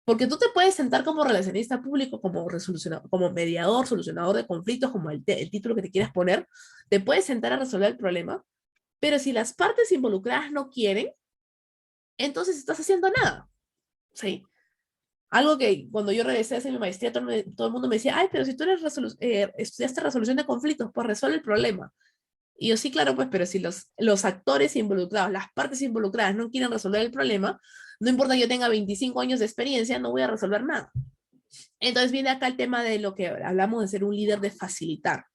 Porque tú te puedes sentar como relacionista público, como mediador, solucionador de conflictos, como el título que te quieras poner, te puedes sentar a resolver el problema, pero si las partes involucradas no quieren, entonces estás haciendo nada. Sí. Algo que cuando yo regresé a hacer mi maestría, todo el mundo me decía, ay, pero si tú estudiaste resolución de conflictos, pues resuelve el problema. Y yo sí, claro, pues, pero si los actores involucrados, las partes involucradas no quieren resolver el problema, no importa que yo tenga 25 años de experiencia, no voy a resolver nada. Entonces viene acá el tema de lo que hablamos de ser un líder de facilitar,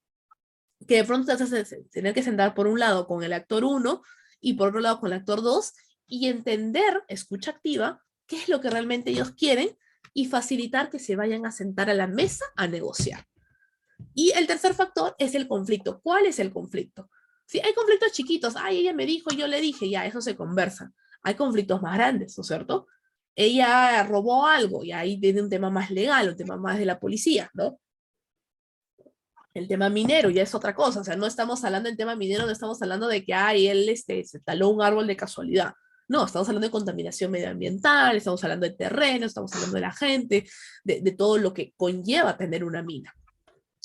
que de pronto te vas a tener que sentar por un lado con el actor 1 y por otro lado con el actor 2 y entender, escucha activa, qué es lo que realmente ellos quieren y facilitar que se vayan a sentar a la mesa a negociar. Y el tercer factor es el conflicto. ¿Cuál es el conflicto? Si hay conflictos chiquitos, ay, ella me dijo, yo le dije, ya, eso se conversa. Hay conflictos más grandes, ¿no es cierto? Ella robó algo y ahí viene un tema más legal, un tema más de la policía, ¿no? El tema minero ya es otra cosa, o sea, no estamos hablando del tema minero, no estamos hablando de que, ay, él se taló un árbol de casualidad. No, estamos hablando de contaminación medioambiental, estamos hablando de terreno, estamos hablando de la gente, de todo lo que conlleva tener una mina.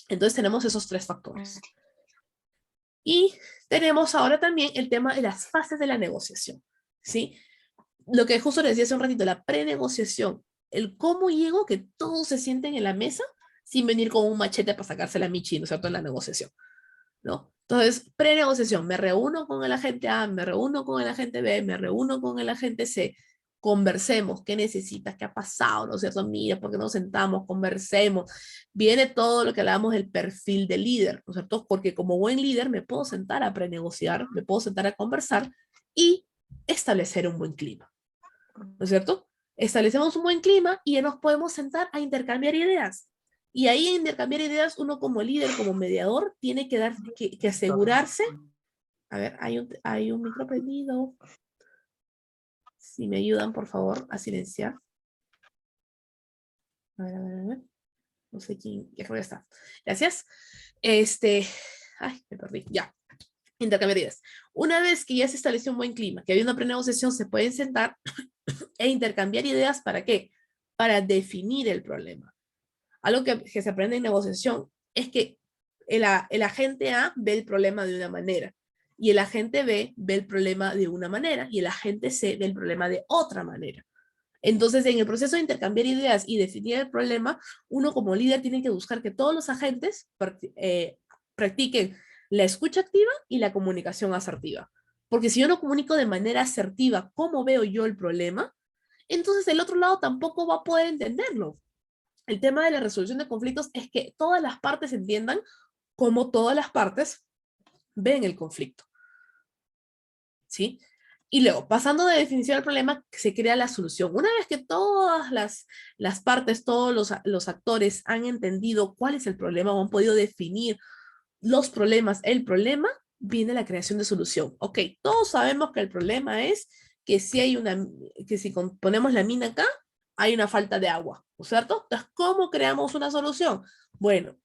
Entonces tenemos esos tres factores. Y tenemos ahora también el tema de las fases de la negociación, ¿sí? Lo que justo les decía hace un ratito, la prenegociación, el cómo llego que todos se sienten en la mesa sin venir con un machete para sacarse la michi, ¿no es cierto?, en la negociación, ¿no? Entonces, prenegociación, me reúno con el agente A, me reúno con el agente B, me reúno con el agente C, conversemos, ¿qué necesitas? ¿Qué ha pasado? ¿No es cierto? Mira, ¿por qué nos sentamos? Conversemos. Viene todo lo que hablábamos del perfil de líder, ¿no es cierto? Porque como buen líder me puedo sentar a prenegociar, me puedo sentar a conversar y establecer un buen clima, ¿no es cierto? Establecemos un buen clima y ya nos podemos sentar a intercambiar ideas. Y ahí en intercambiar ideas, uno como líder, como mediador, tiene que asegurarse. A ver, hay un micro prendido. Si me ayudan, por favor, a silenciar. A ver. No sé quién, ya creo que está. Gracias. Ay, me perdí. Ya. Intercambiar ideas. Una vez que ya se estableció un buen clima, que había una prenegociación, se pueden sentar e intercambiar ideas. ¿Para qué? Para definir el problema. Algo que se aprende en negociación es que el agente A ve el problema de una manera y el agente B ve el problema de una manera y el agente C ve el problema de otra manera. Entonces, en el proceso de intercambiar ideas y definir el problema, uno como líder tiene que buscar que todos los agentes practiquen la escucha activa y la comunicación asertiva. Porque si yo no comunico de manera asertiva cómo veo yo el problema, entonces el otro lado tampoco va a poder entenderlo. El tema de la resolución de conflictos es que todas las partes entiendan cómo todas las partes ven el conflicto. ¿Sí? Y luego, pasando de definición del problema, se crea la solución. Una vez que todas las partes, todos los actores han entendido cuál es el problema o han podido definir los problemas, el problema, viene la creación de solución. Ok, todos sabemos que el problema es que si ponemos la mina acá, hay una falta de agua, ¿no es cierto? Entonces, ¿cómo creamos una solución? Bueno,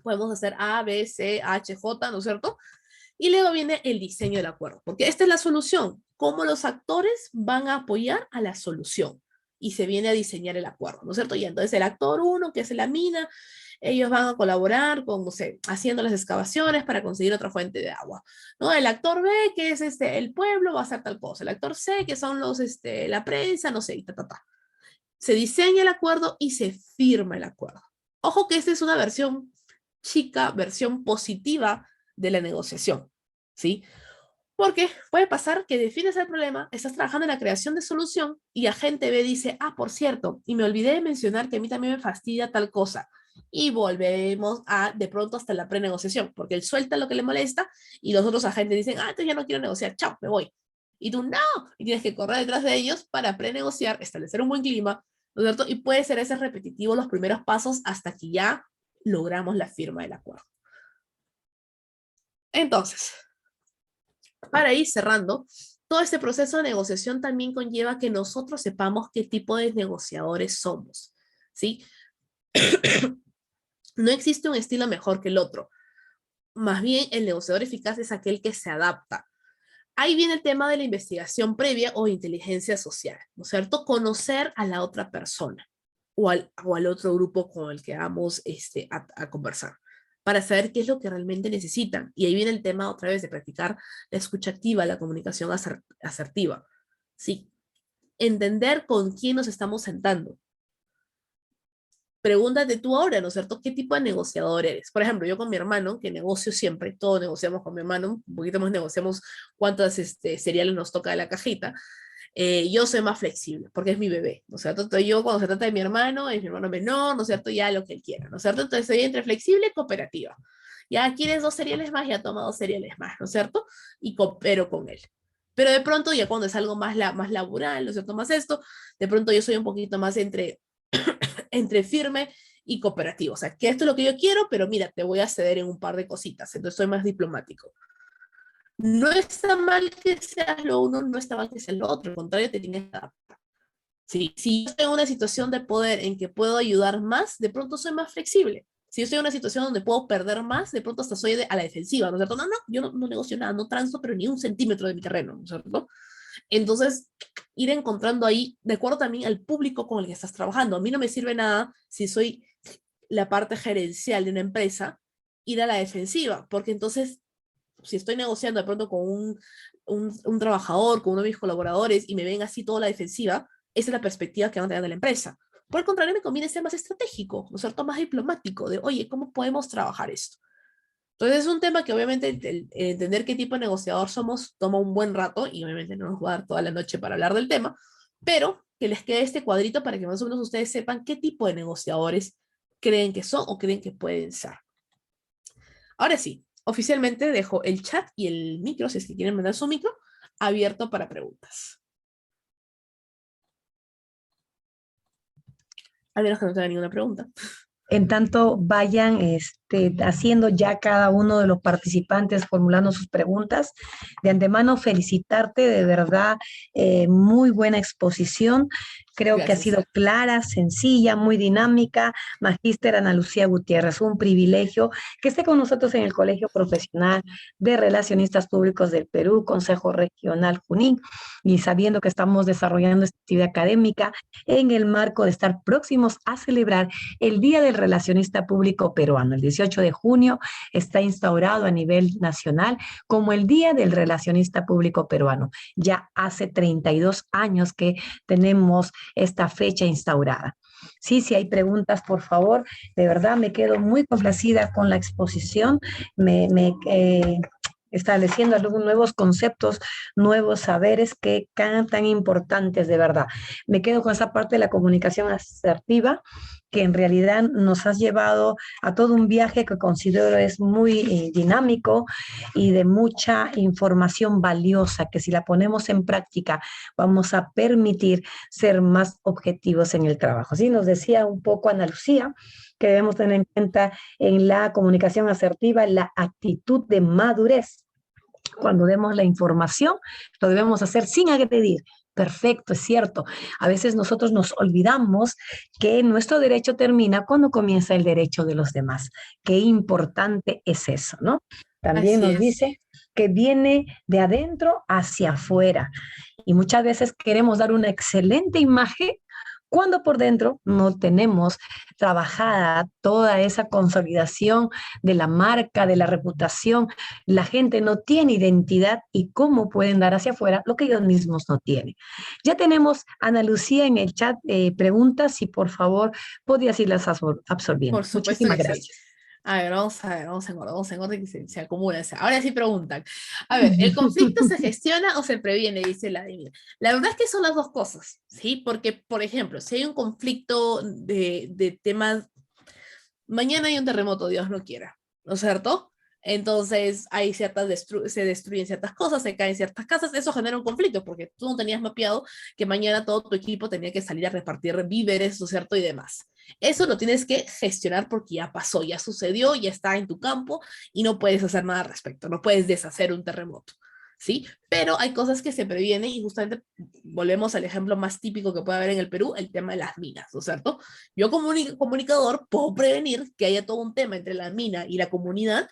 podemos hacer A, B, C, H, J, ¿no es cierto? Y luego viene el diseño del acuerdo, porque esta es la solución, cómo los actores van a apoyar a la solución. Y se viene a diseñar el acuerdo, ¿no es cierto? Y entonces el actor 1, que es la mina, ellos van a colaborar con, no sé, haciendo las excavaciones para conseguir otra fuente de agua, ¿no? El actor B, que es el pueblo, va a hacer tal cosa. El actor C, que son la prensa, no sé, y ta. Se diseña el acuerdo y se firma el acuerdo. Ojo que esta es una versión chica, versión positiva de la negociación, ¿sí? Porque puede pasar que defines el problema, estás trabajando en la creación de solución y agente B dice, ah, por cierto, y me olvidé de mencionar que a mí también me fastidia tal cosa. Y volvemos a, de pronto, hasta la prenegociación, porque él suelta lo que le molesta y los otros agentes dicen, ah, entonces ya no quiero negociar, chao, me voy. Y tú, no, y tienes que correr detrás de ellos para prenegociar, establecer un buen clima, ¿no es cierto? Y puede ser ese repetitivo los primeros pasos hasta que ya logramos la firma del acuerdo. Entonces, para ir cerrando, todo este proceso de negociación también conlleva que nosotros sepamos qué tipo de negociadores somos, ¿sí? No existe un estilo mejor que el otro. Más bien, el negociador eficaz es aquel que se adapta. Ahí viene el tema de la investigación previa o inteligencia social, ¿no es cierto? Conocer a la otra persona o al otro grupo con el que vamos a conversar para saber qué es lo que realmente necesitan. Y ahí viene el tema otra vez de practicar la escucha activa, la comunicación asertiva. ¿Sí? entender con quién nos estamos sentando. Pregúntate tú ahora, ¿no es cierto? ¿Qué tipo de negociador eres? Por ejemplo, yo con mi hermano, que negocio siempre, todo negociamos con mi hermano, un poquito más negociamos cuántas cereales nos toca de la cajita. Yo soy más flexible, porque es mi bebé, ¿no es cierto? Entonces yo cuando se trata de mi hermano, es mi hermano menor, ¿no es cierto? Ya lo que él quiera, ¿no es cierto? Entonces soy entre flexible y cooperativa. Ya quieres 2 cereales más, ya toma 2 cereales más, ¿no es cierto? Y coopero con él. Pero de pronto, ya cuando es algo más laboral, ¿no es cierto? Más esto, de pronto yo soy un poquito más entre firme y cooperativo. O sea, que esto es lo que yo quiero, pero mira, te voy a ceder en un par de cositas. Entonces soy más diplomático. No está mal que seas lo uno, no está mal que seas lo otro. Al contrario, te tienes que adaptar. Sí, si yo estoy en una situación de poder en que puedo ayudar más, de pronto soy más flexible. Si yo estoy en una situación donde puedo perder más, de pronto hasta soy a la defensiva, ¿no es cierto? No, no, yo no negocio nada, no transo, pero ni un centímetro de mi terreno, ¿no es cierto? Entonces, ir encontrando ahí, de acuerdo también al público con el que estás trabajando. A mí no me sirve nada si soy la parte gerencial de una empresa, ir a la defensiva, porque entonces, si estoy negociando de pronto con un trabajador, con uno de mis colaboradores, y me ven así toda la defensiva, esa es la perspectiva que van a tener de la empresa. Por el contrario, me conviene ser más estratégico, ¿no es cierto? Más diplomático, de, oye, ¿cómo podemos trabajar esto? Entonces es un tema que obviamente el entender qué tipo de negociador somos toma un buen rato y obviamente no nos va a dar toda la noche para hablar del tema, pero que les quede este cuadrito para que más o menos ustedes sepan qué tipo de negociadores creen que son o creen que pueden ser. Ahora sí, oficialmente dejo el chat y el micro, si es que quieren mandar su micro, abierto para preguntas. Al menos que no tenga ninguna pregunta. En tanto vayan haciendo ya cada uno de los participantes formulando sus preguntas. De antemano, felicitarte, de verdad, muy buena exposición. Creo que ha Gracias. sido clara, sencilla, muy dinámica. Magíster Ana Lucía Gutiérrez, un privilegio que esté con nosotros en el Colegio Profesional de Relacionistas Públicos del Perú, Consejo Regional Junín, y sabiendo que estamos desarrollando esta actividad académica en el marco de estar próximos a celebrar el Día del Relacionista Público Peruano. El 18 de junio está instaurado a nivel nacional como el Día del Relacionista Público Peruano. Ya hace 32 años que tenemos esta fecha instaurada. Sí, si hay preguntas, por favor. De verdad, me quedo muy complacida con la exposición. Estableciendo algunos nuevos conceptos, nuevos saberes que tan importantes de verdad. Me quedo con esa parte de la comunicación asertiva, que en realidad nos has llevado a todo un viaje que considero es muy dinámico y de mucha información valiosa, que si la ponemos en práctica vamos a permitir ser más objetivos en el trabajo. Sí, nos decía un poco Ana Lucía que debemos tener en cuenta en la comunicación asertiva la actitud de madurez. Cuando demos la información, lo debemos hacer sin agredir. Perfecto, es cierto. A veces nosotros nos olvidamos que nuestro derecho termina cuando comienza el derecho de los demás. Qué importante es eso, ¿no? También Así nos es. dice que viene de adentro hacia afuera. Y muchas veces queremos dar una excelente imagen cuando por dentro no tenemos trabajada toda esa consolidación de la marca, de la reputación. La gente no tiene identidad y cómo pueden dar hacia afuera lo que ellos mismos no tienen. Ya tenemos a Ana Lucía en el chat preguntas, si por favor podías irlas absorbiendo. Por supuesto Muchísimas que sí. gracias. A ver, vamos en orden que se acumulan. Ahora sí preguntan. A ver, ¿el conflicto se gestiona o se previene? Dice la Vladimir. La verdad es que son las dos cosas, ¿sí? Porque, por ejemplo, si hay un conflicto de temas, mañana hay un terremoto, Dios no quiera, ¿no es cierto? Entonces hay se destruyen ciertas cosas, se caen ciertas casas, eso genera un conflicto porque tú no tenías mapeado que mañana todo tu equipo tenía que salir a repartir víveres, ¿no es cierto? Y demás. Eso lo tienes que gestionar porque ya pasó, ya sucedió, ya está en tu campo y no puedes hacer nada al respecto, no puedes deshacer un terremoto, ¿sí? Pero hay cosas que se previenen y justamente volvemos al ejemplo más típico que puede haber en el Perú, el tema de las minas, ¿no es cierto? Yo como comunicador puedo prevenir que haya todo un tema entre la mina y la comunidad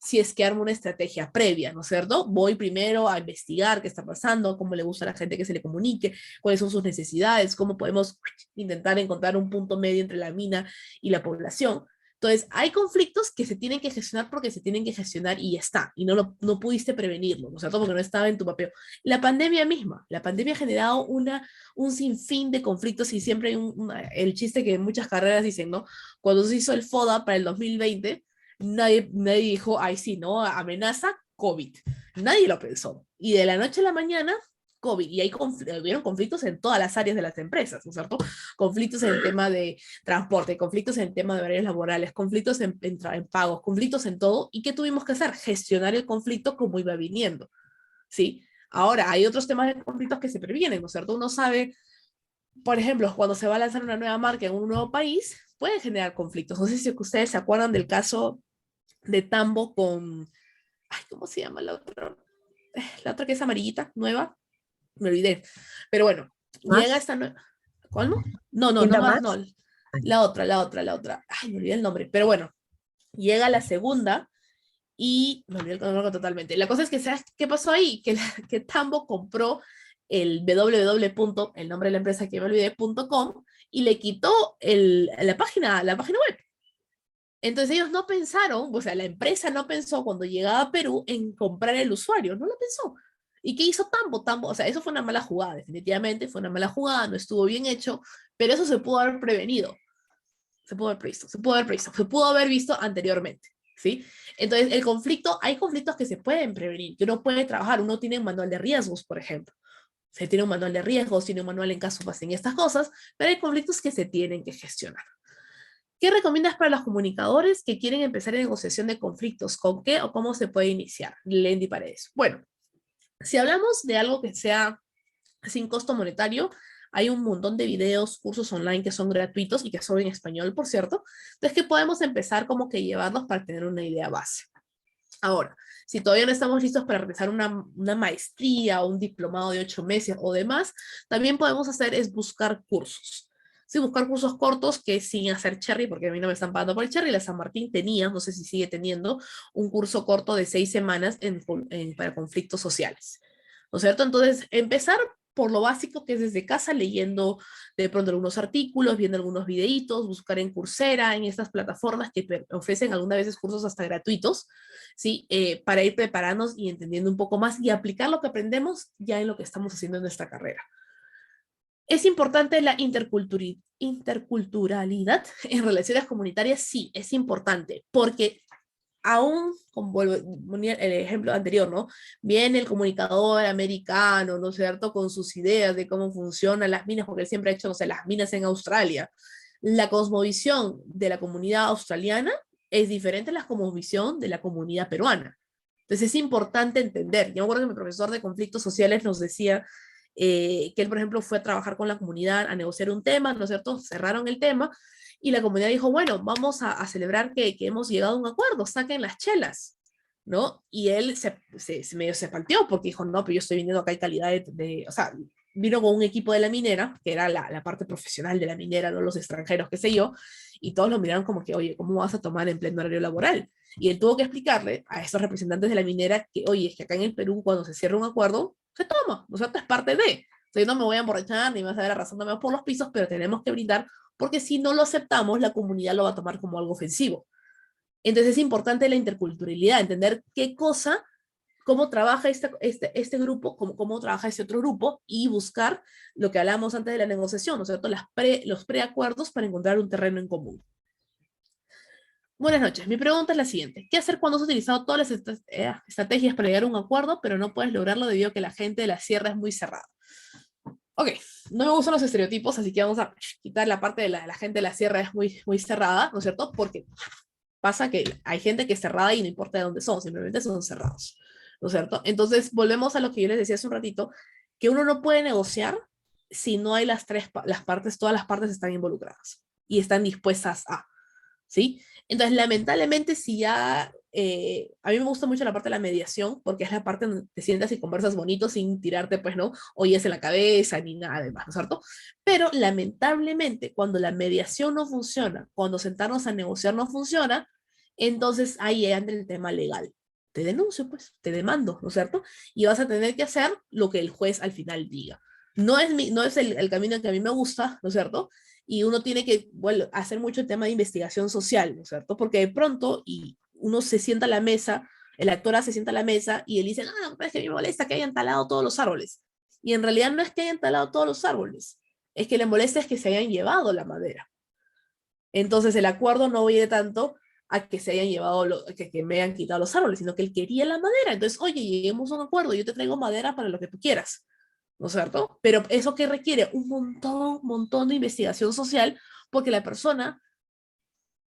si es que armo una estrategia previa, ¿no es cierto? Voy primero a investigar qué está pasando, cómo le gusta a la gente que se le comunique, cuáles son sus necesidades, cómo podemos intentar encontrar un punto medio entre la mina y la población. Entonces, hay conflictos que se tienen que gestionar porque se tienen que gestionar y ya está, y no pudiste prevenirlo, ¿no es cierto? Porque no estaba en tu papel. La pandemia misma, la pandemia ha generado un sinfín de conflictos y siempre hay el chiste que en muchas carreras dicen, ¿no? Cuando se hizo el FODA para el 2020, nadie dijo, ay, sí, ¿no? Amenaza COVID. Nadie lo pensó. Y de la noche a la mañana, COVID. Y hubieron conflictos en todas las áreas de las empresas, ¿no es cierto? Conflictos en el tema de transporte, conflictos en el tema de horarios laborales, conflictos en pagos, conflictos en todo. ¿Y qué tuvimos que hacer? Gestionar el conflicto como iba viniendo, ¿sí? Ahora, hay otros temas de conflictos que se previenen, ¿no es cierto? Uno sabe, por ejemplo, cuando se va a lanzar una nueva marca en un nuevo país, puede generar conflictos. No sé si ustedes se acuerdan del caso de Tambo con, ay, ¿cómo se llama la otra? La otra que es amarillita, nueva, me olvidé. Pero bueno, llega ¿Más? esta nueva, ¿cuál? No ¿Tienda más, no. más? La otra. Ay, me olvidé el nombre. Pero bueno, llega la segunda y me olvidé el nombre totalmente. La cosa es que, ¿sabes qué pasó ahí? Que Tambo compró el www. El nombre de la empresa que me olvidé.com y le quitó la página web. Entonces ellos no pensaron, o sea, la empresa no pensó cuando llegaba a Perú en comprar el usuario, no lo pensó. ¿Y qué hizo Tambo? Tambo, o sea, eso fue una mala jugada, definitivamente fue una mala jugada, no estuvo bien hecho, pero eso se pudo haber prevenido, se pudo haber visto anteriormente, ¿sí? Entonces, hay conflictos que se pueden prevenir, que uno puede trabajar, uno tiene un manual de riesgos, por ejemplo. Se tiene un manual de riesgos, tiene un manual en caso pasen estas cosas, pero hay conflictos que se tienen que gestionar. ¿Qué recomiendas para los comunicadores que quieren empezar en negociación de conflictos? ¿Con qué o cómo se puede iniciar? Lendy Paredes. Bueno, si hablamos de algo que sea sin costo monetario, hay un montón de videos, cursos online que son gratuitos y que son en español, por cierto. Entonces, que podemos empezar como que llevarlos para tener una idea base. Ahora, si todavía no estamos listos para realizar una maestría o un diplomado de 8 meses o demás, también podemos hacer es buscar cursos. Sí, buscar cursos cortos que sin hacer cherry, porque a mí no me están pagando por el cherry, la San Martín tenía, no sé si sigue teniendo, un curso corto de 6 semanas para conflictos sociales. ¿No es cierto? Entonces, empezar por lo básico que es desde casa, leyendo de pronto algunos artículos, viendo algunos videitos, buscar en Coursera, en estas plataformas que ofrecen algunas veces cursos hasta gratuitos, ¿sí? Para ir preparándonos y entendiendo un poco más y aplicar lo que aprendemos ya en lo que estamos haciendo en nuestra carrera. ¿Es importante la interculturalidad en relaciones comunitarias? Sí, es importante, porque aún, como el ejemplo anterior, ¿no? Viene el comunicador americano, ¿no es cierto?, con sus ideas de cómo funcionan las minas, porque él siempre ha hecho, no sé, las minas en Australia. La cosmovisión de la comunidad australiana es diferente a la cosmovisión de la comunidad peruana. Entonces es importante entender. Yo me acuerdo que mi profesor de conflictos sociales nos decía que él, por ejemplo, fue a trabajar con la comunidad a negociar un tema, ¿no es cierto? Cerraron el tema y la comunidad dijo, bueno, vamos a celebrar que hemos llegado a un acuerdo, saquen las chelas, ¿no? Y él medio se palteó porque dijo, no, pero yo estoy viniendo acá en calidad o sea, vino con un equipo de la minera, que era la parte profesional de la minera, no los extranjeros, qué sé yo, y todos lo miraron como que, oye, ¿cómo vas a tomar en pleno horario laboral? Y él tuvo que explicarle a estos representantes de la minera que, oye, es que acá en el Perú cuando se cierra un acuerdo, se toma, o sea, es parte de. O sea, yo no me voy a emborrachar ni me vas a ver arrasándome por los pisos, pero tenemos que brindar porque si no lo aceptamos, la comunidad lo va a tomar como algo ofensivo. Entonces es importante la interculturalidad, entender qué cosa, cómo trabaja este grupo, cómo trabaja este otro grupo y buscar lo que hablábamos antes de la negociación, ¿no es cierto? Los preacuerdos para encontrar un terreno en común. Buenas noches. Mi pregunta es la siguiente. ¿Qué hacer cuando has utilizado todas las estrategias para llegar a un acuerdo, pero no puedes lograrlo debido a que la gente de la sierra es muy cerrada? Ok, no me gustan los estereotipos, así que vamos a quitar la parte de la gente de la sierra es muy, muy cerrada, ¿no es cierto? Porque pasa que hay gente que es cerrada y no importa de dónde son, simplemente son cerrados, ¿no es cierto? Entonces, volvemos a lo que yo les decía hace un ratito, que uno no puede negociar si no hay las partes, todas las partes están involucradas y están dispuestas a, ¿sí? Entonces, lamentablemente, si ya, a mí me gusta mucho la parte de la mediación, porque es la parte donde te sientas y conversas bonito sin tirarte, pues, ¿no? Oyes en la cabeza ni nada de más, ¿no es cierto? Pero, lamentablemente, cuando la mediación no funciona, cuando sentarnos a negociar no funciona, entonces ahí entra el tema legal. Te denuncio, pues, te demando, ¿no es cierto? Y vas a tener que hacer lo que el juez al final diga. No es el camino que a mí me gusta, ¿no es cierto? y uno tiene que hacer mucho el tema de investigación social, ¿no es cierto? Porque de pronto, y uno se sienta a la mesa, el actor se sienta a la mesa y él dice, no, es que a mí me molesta que hayan talado todos los árboles. Y en realidad no es que hayan talado todos los árboles, es que le molesta es que se hayan llevado la madera. Entonces el acuerdo no oye tanto a que se hayan llevado, que me hayan quitado los árboles, sino que él quería la madera. Entonces, oye, lleguemos a un acuerdo, yo te traigo madera para lo que tú quieras, ¿no es cierto? Pero eso que requiere un montón de investigación social, porque la persona,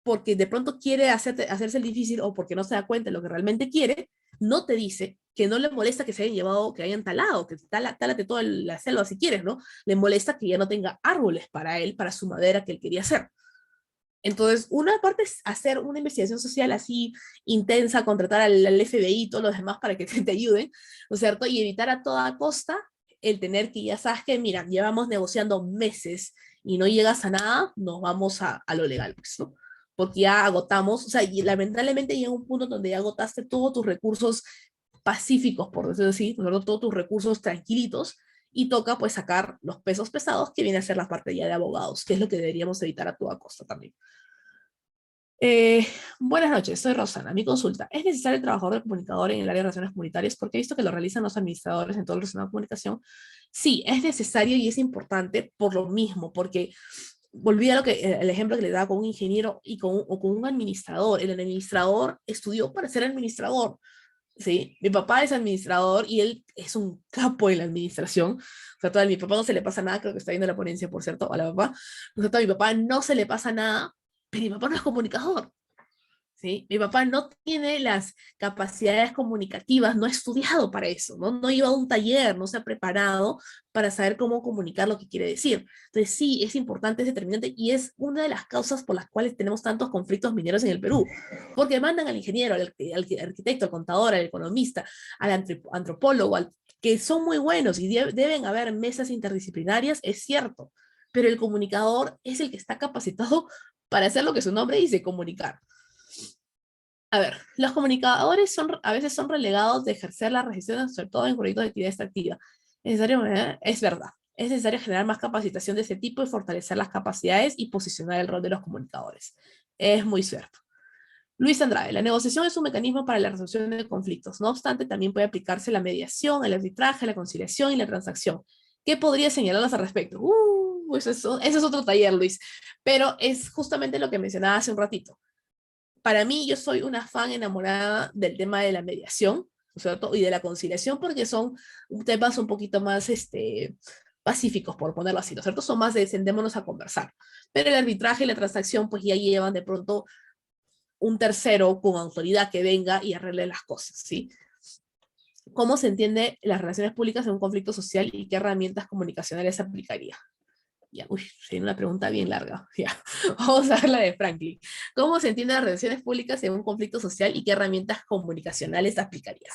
porque de pronto quiere hacerse el difícil o porque no se da cuenta de lo que realmente quiere, no te dice que no le molesta que se hayan llevado, que hayan talado, que tálate toda la selva si quieres, ¿no? Le molesta que ya no tenga árboles para él, para su madera que él quería hacer. Entonces, una parte es hacer una investigación social así intensa, contratar al FBI y todos los demás para que te ayuden, ¿no es cierto? Y evitar a toda costa el tener que, ya sabes que, mira, llevamos negociando meses y no llegas a nada, nos vamos a lo legal, pues, ¿no? Porque ya agotamos, o sea, y lamentablemente llega un punto donde ya agotaste todos tus recursos pacíficos, por decirlo así, ¿no? Todos tus recursos tranquilitos, y toca pues sacar los pesos pesados que viene a ser la parte ya de abogados, que es lo que deberíamos evitar a toda costa también. Eh, Buenas noches, soy Rosana. Mi consulta: ¿es necesario el trabajador de comunicador en el área de relaciones comunitarias? Porque he visto que lo realizan los administradores en todo el relacionado con comunicación. Sí, es necesario y es importante por lo mismo, porque volví a el ejemplo que le daba con un ingeniero o con un administrador. El administrador estudió para ser administrador. Sí, mi papá es administrador y él es un capo en la administración. O sea, a mi papá no se le pasa nada, creo que está viendo la ponencia, por cierto, a la papá. O sea, a mi papá no se le pasa nada, pero mi papá no es comunicador. ¿Sí? Mi papá no tiene las capacidades comunicativas, no ha estudiado para eso, ¿no? No iba a un taller, no se ha preparado para saber cómo comunicar lo que quiere decir. Entonces sí, es importante, es determinante y es una de las causas por las cuales tenemos tantos conflictos mineros en el Perú, porque mandan al ingeniero, al arquitecto, al contador, al economista, al antropólogo, que son muy buenos y deben haber mesas interdisciplinarias, es cierto, pero el comunicador es el que está capacitado para hacer lo que su nombre dice, comunicar. A ver, los comunicadores a veces son relegados de ejercer la gestión, sobre todo en proyectos de actividad extractiva. Es verdad. Es necesario generar más capacitación de ese tipo y fortalecer las capacidades y posicionar el rol de los comunicadores. Es muy cierto. Luis Andrade: la negociación es un mecanismo para la resolución de conflictos. No obstante, también puede aplicarse la mediación, el arbitraje, la conciliación y la transacción. ¿Qué podría señalarlas al respecto? Eso es otro taller, Luis. Pero es justamente lo que mencionaba hace un ratito. Para mí, yo soy una fan enamorada del tema de la mediación, ¿cierto? Y de la conciliación, porque son temas un poquito más pacíficos, por ponerlo así, ¿no es cierto? Son más de sentémonos a conversar. Pero el arbitraje y la transacción, pues ya llevan de pronto un tercero con autoridad que venga y arregle las cosas, ¿sí? ¿Cómo se entiende las relaciones públicas en un conflicto social y qué herramientas comunicacionales se aplicaría? Ya, uy, sería una pregunta bien larga. Ya, vamos a ver la de Franklin. ¿Cómo se entienden las relaciones públicas en un conflicto social y qué herramientas comunicacionales aplicarías?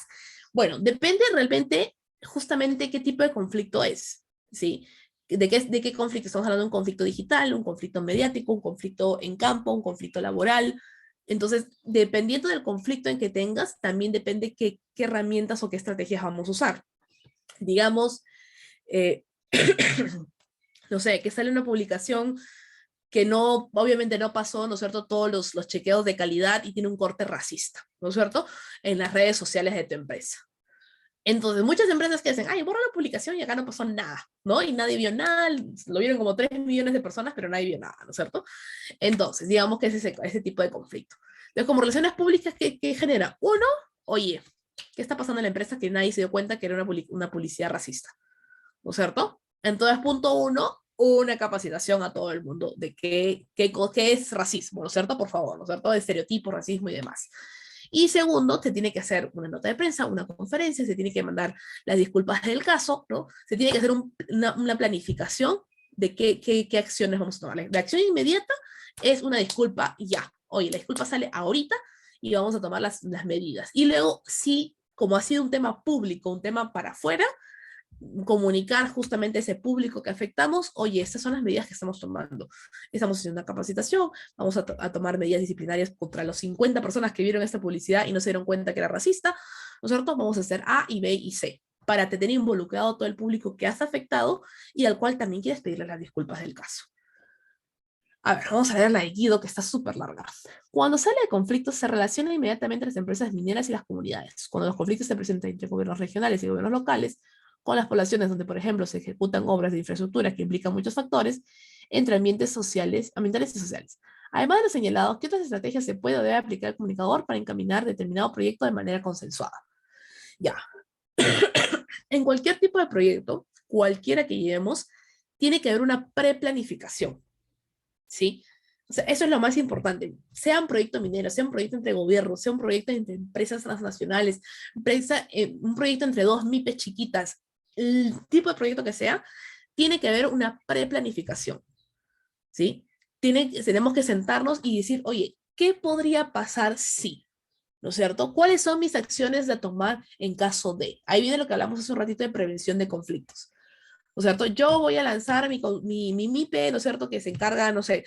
Bueno, depende realmente justamente qué tipo de conflicto es, ¿sí? ¿De qué conflicto? Estamos hablando de un conflicto digital, un conflicto mediático, un conflicto en campo, un conflicto laboral. Entonces, dependiendo del conflicto en que tengas, también depende qué herramientas o qué estrategias vamos a usar. Digamos, eh, no sé, que sale una publicación que no, obviamente no pasó, ¿no es cierto?, todos los chequeos de calidad y tiene un corte racista, ¿no es cierto?, en las redes sociales de tu empresa. Entonces, muchas empresas que dicen, ay, borra la publicación y acá no pasó nada, ¿no? Y nadie vio nada, lo vieron como 3 millones de personas, pero nadie vio nada, ¿no es cierto? Entonces, digamos que es ese tipo de conflicto. Entonces, como relaciones públicas, ¿qué genera? Uno, oye, ¿qué está pasando en la empresa que nadie se dio cuenta que era una publicidad racista? ¿No es cierto? Entonces, punto uno, una capacitación a todo el mundo de qué es racismo, ¿no es cierto? Por favor, ¿no es cierto? De estereotipos, racismo y demás. Y segundo, se tiene que hacer una nota de prensa, una conferencia, se tiene que mandar las disculpas del caso, ¿no? Se tiene que hacer una planificación de qué acciones vamos a tomar. La acción inmediata es una disculpa ya. Oye, la disculpa sale ahorita y vamos a tomar las medidas. Y luego, sí, como ha sido un tema público, un tema para afuera, comunicar justamente a ese público que afectamos, oye, estas son las medidas que estamos tomando. Estamos haciendo una capacitación, vamos a tomar medidas disciplinarias contra los 50 personas que vieron esta publicidad y no se dieron cuenta que era racista, ¿no es cierto? Vamos a hacer A y B y C, para tener involucrado todo el público que has afectado y al cual también quieres pedirle las disculpas del caso. A ver, vamos a leer la de Guido, que está súper larga. Cuando sale de conflictos, se relaciona inmediatamente las empresas mineras y las comunidades. Cuando los conflictos se presentan entre gobiernos regionales y gobiernos locales, con las poblaciones donde, por ejemplo, se ejecutan obras de infraestructura que implican muchos factores, entre ambientes sociales, ambientales y sociales. Además de lo señalado, ¿qué otras estrategias se puede o debe aplicar el comunicador para encaminar determinado proyecto de manera consensuada? Ya, en cualquier tipo de proyecto, cualquiera que llevemos, tiene que haber una preplanificación, ¿sí? O sea, eso es lo más importante. Sea un proyecto minero, sea un proyecto entre gobiernos, sea un proyecto entre empresas transnacionales, un proyecto entre dos MIPES chiquitas, el tipo de proyecto que sea, tiene que haber una preplanificación, ¿sí? Tenemos que sentarnos y decir, oye, ¿qué podría pasar si? ¿No es cierto? ¿Cuáles son mis acciones de tomar en caso de? Ahí viene lo que hablamos hace un ratito de prevención de conflictos. ¿No es cierto? Yo voy a lanzar mi MIPE, ¿no es cierto? Que se encarga, no sé,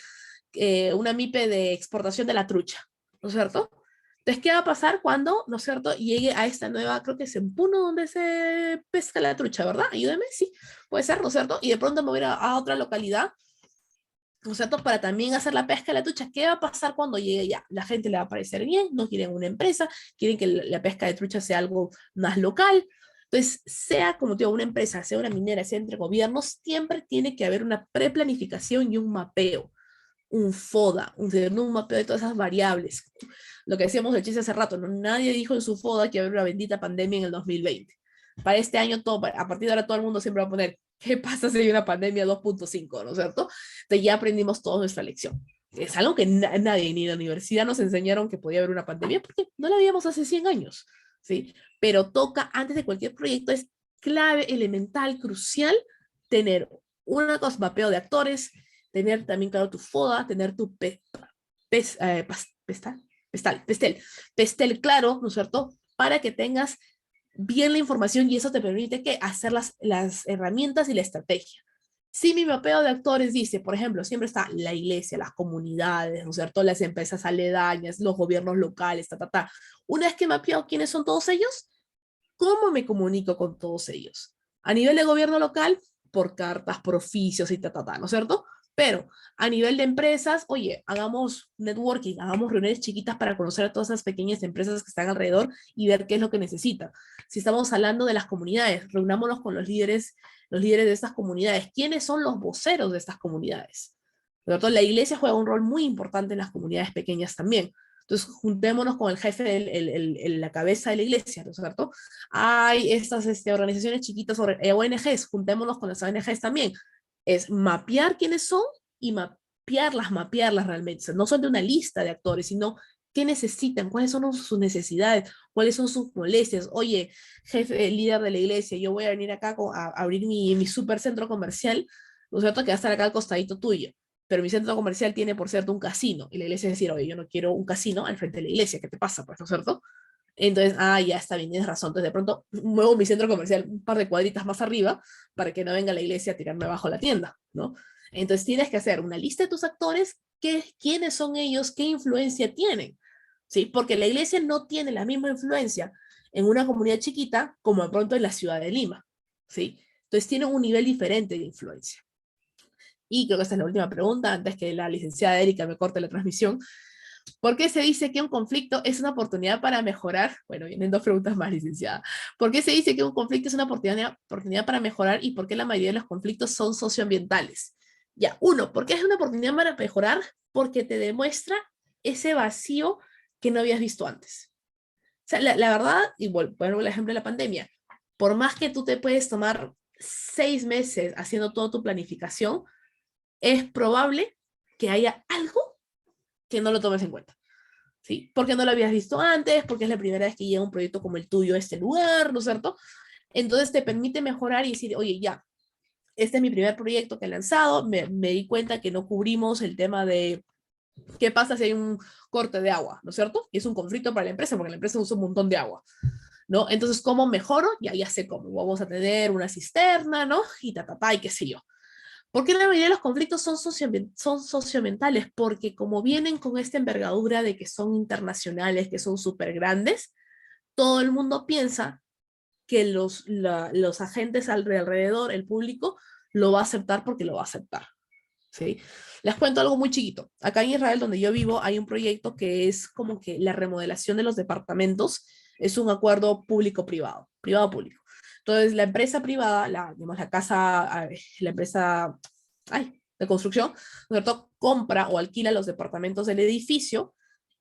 una MIPE de exportación de la trucha, ¿no es cierto? Entonces, ¿qué va a pasar cuando, ¿no es cierto?, llegue a esta nueva, creo que es en Puno donde se pesca la trucha, ¿verdad? Ayúdame, sí, puede ser, ¿no es cierto? Y de pronto me voy a otra localidad, ¿no es cierto?, para también hacer la pesca de la trucha. ¿Qué va a pasar cuando llegue ya? La gente le va a parecer bien, no quieren una empresa, quieren que la pesca de trucha sea algo más local. Entonces, sea como te digo, una empresa, sea una minera, sea entre gobiernos, siempre tiene que haber una preplanificación y un mapeo, un FODA, un mapeo de todas esas variables. Lo que decíamos del chiste hace rato, ¿no? Nadie dijo en su FODA que iba a haber una bendita pandemia en el 2020. Para este año, a partir de ahora, todo el mundo siempre va a poner, ¿qué pasa si hay una pandemia 2.5? ¿No es cierto? Entonces ya aprendimos toda nuestra lección. Es algo que nadie, ni la universidad nos enseñaron que podía haber una pandemia, porque no la habíamos hace 100 años, ¿sí? Pero toca, antes de cualquier proyecto, es clave, elemental, crucial, tener una cosa, mapeo de actores, tener también, claro, tu FODA, tener tu pestel claro, ¿no es cierto? Para que tengas bien la información y eso te permite que hacer las herramientas y la estrategia. Si mi mapeo de actores dice, por ejemplo, siempre está la iglesia, las comunidades, ¿no es cierto? Las empresas aledañas, los gobiernos locales, ta, ta, ta. Una vez que mapeo quiénes son todos ellos, ¿cómo me comunico con todos ellos? A nivel de gobierno local, por cartas, por oficios y ta, ta, ta, ¿no es cierto? Pero a nivel de empresas, oye, hagamos networking, hagamos reuniones chiquitas para conocer a todas esas pequeñas empresas que están alrededor y ver qué es lo que necesitan. Si estamos hablando de las comunidades, reunámonos con los líderes de estas comunidades. ¿Quiénes son los voceros de estas comunidades? ¿No es cierto? La iglesia juega un rol muy importante en las comunidades pequeñas también. Entonces, juntémonos con el jefe, la cabeza de la iglesia, ¿no es cierto? Hay estas organizaciones chiquitas, ONGs, juntémonos con las ONGs también. Es mapear quiénes son y mapearlas realmente. O sea, no son de una lista de actores, sino qué necesitan, cuáles son sus necesidades, cuáles son sus molestias. Oye, jefe, líder de la iglesia, yo voy a venir acá a abrir mi super centro comercial, ¿no es cierto? Que va a estar acá al costadito tuyo, pero mi centro comercial tiene, por cierto, un casino. Y la iglesia decir, oye, yo no quiero un casino al frente de la iglesia, ¿qué te pasa? Pues, ¿no es cierto? Entonces, ya está bien, tienes razón. Entonces, de pronto, muevo mi centro comercial un par de cuadritas más arriba para que no venga la iglesia a tirarme abajo la tienda, ¿no? Entonces, tienes que hacer una lista de tus actores, quiénes son ellos, qué influencia tienen, ¿sí? Porque la iglesia no tiene la misma influencia en una comunidad chiquita como de pronto en la ciudad de Lima, ¿sí? Entonces, tienen un nivel diferente de influencia. Y creo que esta es la última pregunta, antes que la licenciada Erika me corte la transmisión. ¿Por qué se dice que un conflicto es una oportunidad para mejorar? Bueno, vienen dos preguntas más, licenciada. ¿Por qué se dice que un conflicto es una oportunidad para mejorar y por qué la mayoría de los conflictos son socioambientales? Ya, uno, ¿por qué es una oportunidad para mejorar? Porque te demuestra ese vacío que no habías visto antes. O sea, la verdad, y bueno, pongo el ejemplo de la pandemia, por más que tú te puedes tomar 6 meses haciendo toda tu planificación, es probable que haya algo que no lo tomes en cuenta. ¿Sí? Porque no lo habías visto antes, porque es la primera vez que llega un proyecto como el tuyo a este lugar, ¿no es cierto? Entonces te permite mejorar y decir, oye, ya, este es mi primer proyecto que he lanzado, me di cuenta que no cubrimos el tema de qué pasa si hay un corte de agua, ¿no es cierto? Y es un conflicto para la empresa, porque la empresa usa un montón de agua, ¿no? Entonces, ¿cómo mejoro? Ya sé cómo, vamos a tener una cisterna, ¿no? Y y qué sé yo. ¿Por qué la mayoría de los conflictos son socioambientales? Porque como vienen con esta envergadura de que son internacionales, que son súper grandes, todo el mundo piensa que los agentes alrededor, el público, lo va a aceptar porque lo va a aceptar. ¿sí? Les cuento algo muy chiquito. Acá en Israel, donde yo vivo, hay un proyecto que es como que la remodelación de los departamentos es un acuerdo público-privado, privado-público. Entonces, la empresa privada, digamos, la casa, la empresa de construcción, ¿no es cierto?, compra o alquila los departamentos del edificio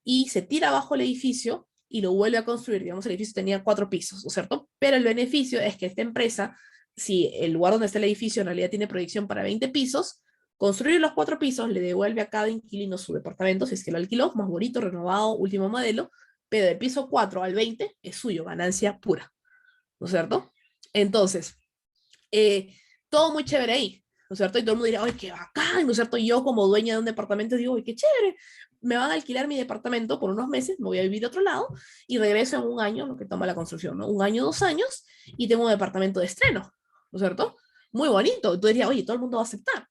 y se tira abajo el edificio y lo vuelve a construir. Digamos, el edificio tenía 4 pisos, ¿no es cierto? Pero el beneficio es que esta empresa, si el lugar donde está el edificio en realidad tiene proyección para 20 pisos, construir los 4 pisos le devuelve a cada inquilino su departamento, si es que lo alquiló, más bonito, renovado, último modelo, pero del piso 4 al 20 es suyo, ganancia pura, ¿no es cierto? Entonces, eh, todo muy chévere ahí, ¿no es cierto? Y todo el mundo dirá, ¡ay, qué bacán! ¿No es cierto? Yo como dueña de un departamento digo, ¡ay, qué chévere! Me van a alquilar mi departamento por unos meses, me voy a vivir a otro lado y regreso en un año, lo que toma la construcción, ¿no? Un año, 2 años, y tengo un departamento de estreno, ¿no es cierto? Muy bonito. Tú dirías, oye, todo el mundo va a aceptar.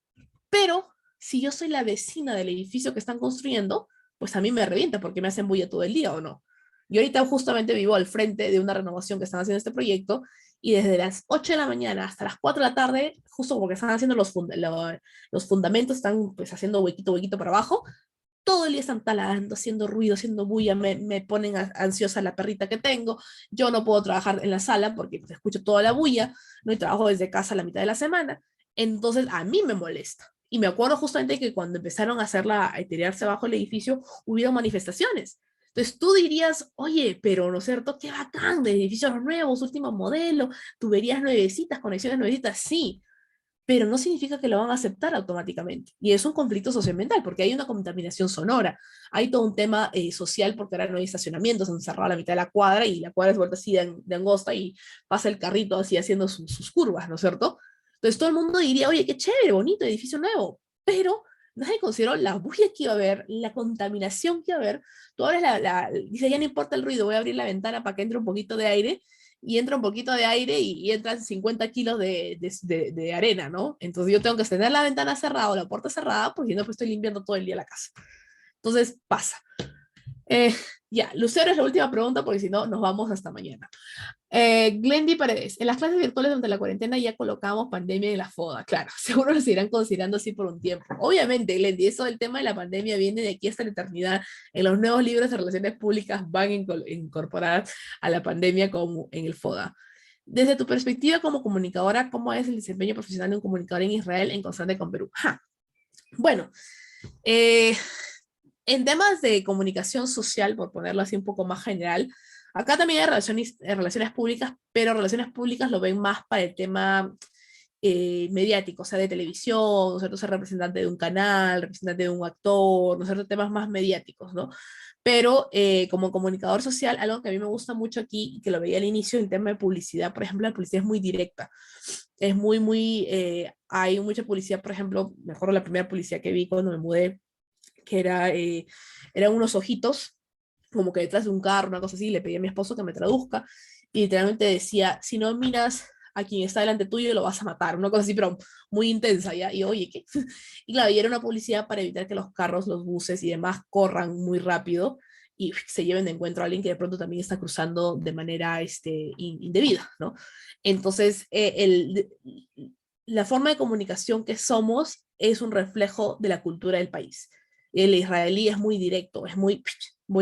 Pero si yo soy la vecina del edificio que están construyendo, pues a mí me revienta porque me hacen bulla todo el día, ¿o no? Yo ahorita justamente vivo al frente de una renovación que están haciendo este proyecto y desde las 8 de la mañana hasta las 4 de la tarde, justo porque están haciendo los fundamentos, están pues haciendo huequito, huequito para abajo, todo el día están taladrando, haciendo ruido, haciendo bulla, me ponen ansiosa la perrita que tengo, yo no puedo trabajar en la sala porque pues, escucho toda la bulla, no, y trabajo desde casa la mitad de la semana, entonces a mí me molesta. Y me acuerdo justamente que cuando empezaron a hacerla, a tirarse abajo el edificio, hubieron manifestaciones. Entonces tú dirías, oye, pero ¿no es cierto? Qué bacán, de edificios nuevos, último modelo, tuberías nuevecitas, conexiones nuevecitas, sí, pero no significa que lo van a aceptar automáticamente. Y es un conflicto socioambiental, porque hay una contaminación sonora, hay todo un tema social, porque ahora no hay estacionamientos, han cerrado la mitad de la cuadra y la cuadra es vuelta así de angosta y pasa el carrito así haciendo sus curvas, ¿no es cierto? Entonces todo el mundo diría, oye, qué chévere, bonito, edificio nuevo, pero nadie consideró la bulla que iba a haber, la contaminación que iba a haber. Tú abres dice, ya no importa el ruido, voy a abrir la ventana para que entre un poquito de aire, y entra un poquito de aire y entran 50 kilos de arena, ¿no? Entonces yo tengo que tener la ventana cerrada o la puerta cerrada porque no pues estoy limpiando todo el día la casa. Entonces pasa. Eh, ya, Lucero es la última pregunta porque si no nos vamos hasta mañana. Glendy Paredes, en las clases virtuales durante la cuarentena ya colocamos pandemia en la foda, claro, seguro lo seguirán considerando así por un tiempo. Obviamente, Glendy, eso del tema de la pandemia viene de aquí hasta la eternidad. En los nuevos libros de relaciones públicas van a incorporar a la pandemia como en el FODA. Desde tu perspectiva como comunicadora, ¿cómo es el desempeño profesional de un comunicador en Israel en contraste con Perú? Ja. Bueno, eh, en temas de comunicación social, por ponerlo así un poco más general, acá también hay relaciones públicas, pero relaciones públicas lo ven más para el tema mediático, o sea, de televisión, ¿no es cierto? Ser representante de un canal, representante de un actor, ¿no es cierto? Temas más mediáticos, ¿no? Pero como comunicador social, algo que a mí me gusta mucho aquí y que lo veía al inicio, el tema de publicidad, por ejemplo, la publicidad es muy directa, es hay mucha publicidad, por ejemplo, mejor la primera publicidad que vi cuando me mudé, que eran unos ojitos, como que detrás de un carro, una cosa así, le pedí a mi esposo que me traduzca, y literalmente decía, si no miras a quien está delante tuyo, lo vas a matar, una cosa así, pero muy intensa, ¿ya? Y oye, ¿qué? Y claro, y era una publicidad para evitar que los carros, los buses y demás corran muy rápido y se lleven de encuentro a alguien que de pronto también está cruzando de manera indebida, ¿no? Entonces, la forma de comunicación que somos es un reflejo de la cultura del país. El israelí es muy directo, es muy